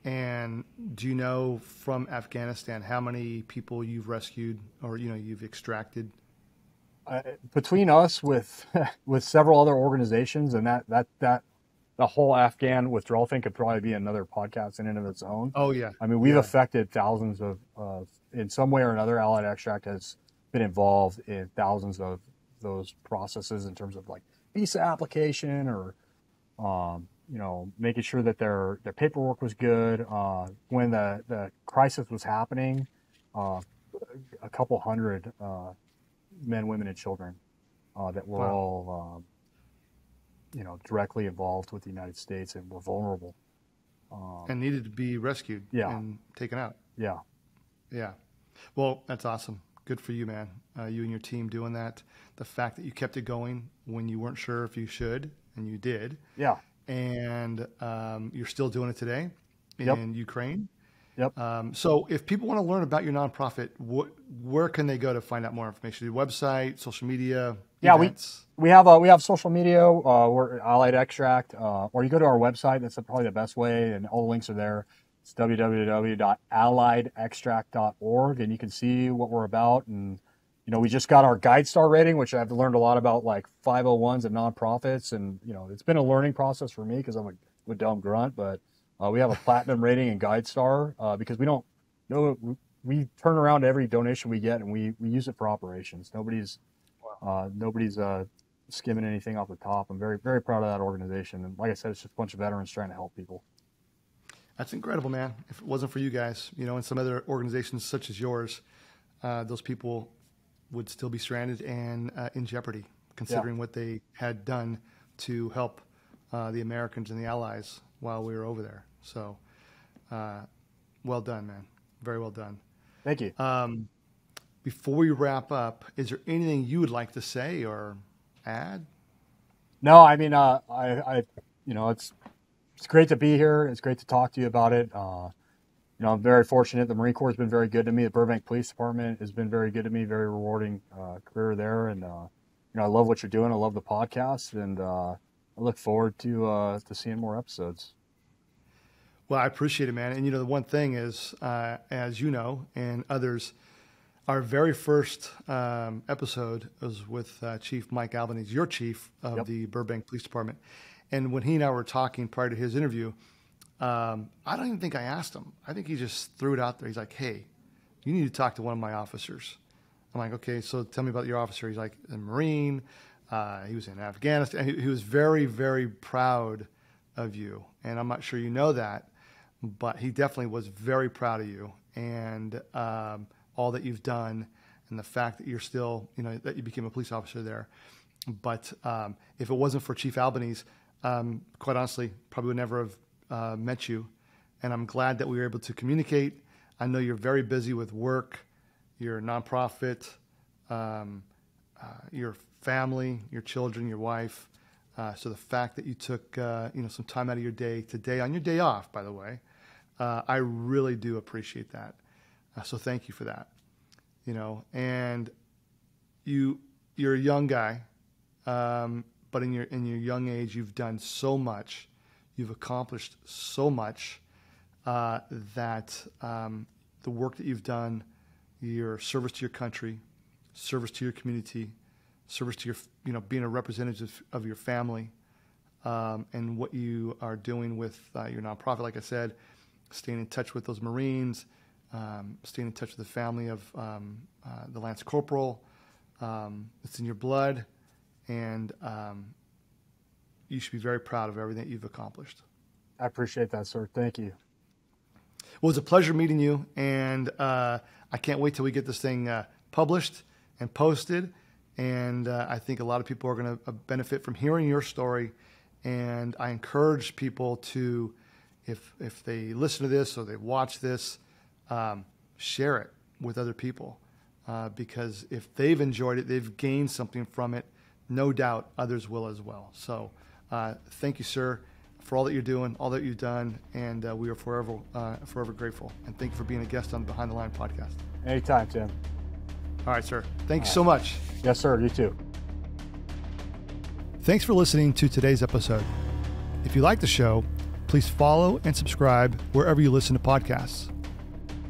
And do you know from Afghanistan how many people you've rescued or you've extracted? Between us with several other organizations, and that the whole Afghan withdrawal thing could probably be another podcast in and of its own. Oh yeah. I mean, we've affected thousands of in some way or another. Allied Extract has been involved in thousands of those processes in terms of like visa application or making sure that their paperwork was good. When the crisis was happening, a couple hundred men, women, and children that were all directly involved with the United States and were vulnerable. And needed to be rescued and taken out. Yeah. Yeah. Well, that's awesome. Good for you, man. You and your team doing that. The fact that you kept it going when you weren't sure if you should, and you did. Yeah. And you're still doing it today in Ukraine. Yep. So if people want to learn about your nonprofit, where can they go to find out more information? Your website, social media, events? We have social media. We're Allied Extract, or you go to our website. That's probably the best way, and all the links are there. It's www.alliedextract.org, and you can see what we're about. And we just got our GuideStar rating, which I've learned a lot about, like 501s and nonprofits, and it's been a learning process for me because I'm a dumb grunt, but. We have a platinum rating in GuideStar because we don't know. We turn around every donation we get and we use it for operations. Nobody's skimming anything off the top. I'm very, very proud of that organization. And like I said, it's just a bunch of veterans trying to help people. That's incredible, man. If it wasn't for you guys, and some other organizations such as yours, those people would still be stranded and in jeopardy, considering what they had done to help the Americans and the Allies while we were over there. So, well done, man. Very well done. Thank you. Before we wrap up, is there anything you would like to say or add? No, I mean, it's great to be here. It's great to talk to you about it. I'm very fortunate. The Marine Corps has been very good to me. The Burbank Police Department has been very good to me. Very rewarding career there. And, I love what you're doing. I love the podcast. And, I look forward to seeing more episodes. Well, I appreciate it, man. And the one thing is, as you know, and others, Our very first episode was with Chief Mike Albanese, your chief of the Burbank Police Department. And when he and I were talking prior to his interview, I don't even think I asked him. I think he just threw it out there. He's like, hey, you need to talk to one of my officers. I'm like, okay, so tell me about your officer. He's like, a Marine. He was in Afghanistan. He was very, very proud of you. And I'm not sure you know that, but he definitely was very proud of you and all that you've done and the fact that you're still, that you became a police officer there. But if it wasn't for Chief Albanese, quite honestly, probably would never have met you. And I'm glad that we were able to communicate. I know you're very busy with work, your nonprofit, your family, your children, your wife. So the fact that you took, some time out of your day today, on your day off, by the way, I really do appreciate that. So thank you for that. And you're a young guy, but in your young age, you've done so much, you've accomplished so much that the work that you've done, your service to your country, service to your community, service to your, being a representative of your family, and what you are doing with your nonprofit, like I said, staying in touch with those Marines, staying in touch with the family of the Lance Corporal. It's in your blood, and you should be very proud of everything that you've accomplished. I appreciate that, sir. Thank you. Well, it was a pleasure meeting you, and I can't wait till we get this thing published and posted. And I think a lot of people are going to benefit from hearing your story. And I encourage people to, if they listen to this or they watch this, share it with other people. Because if they've enjoyed it, they've gained something from it, no doubt others will as well. So thank you, sir, for all that you're doing, all that you've done, and we are forever grateful. And thank you for being a guest on the Behind the Line podcast. Anytime, Tim. All right, sir. Thank you so much. Yes, sir. You too. Thanks for listening to today's episode. If you like the show, please follow and subscribe wherever you listen to podcasts.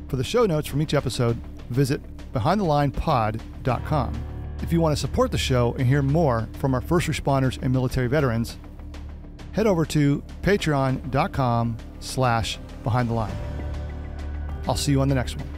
For the show notes from each episode, visit behindthelinepod.com. If you want to support the show and hear more from our first responders and military veterans, head over to patreon.com/behindtheline. I'll see you on the next one.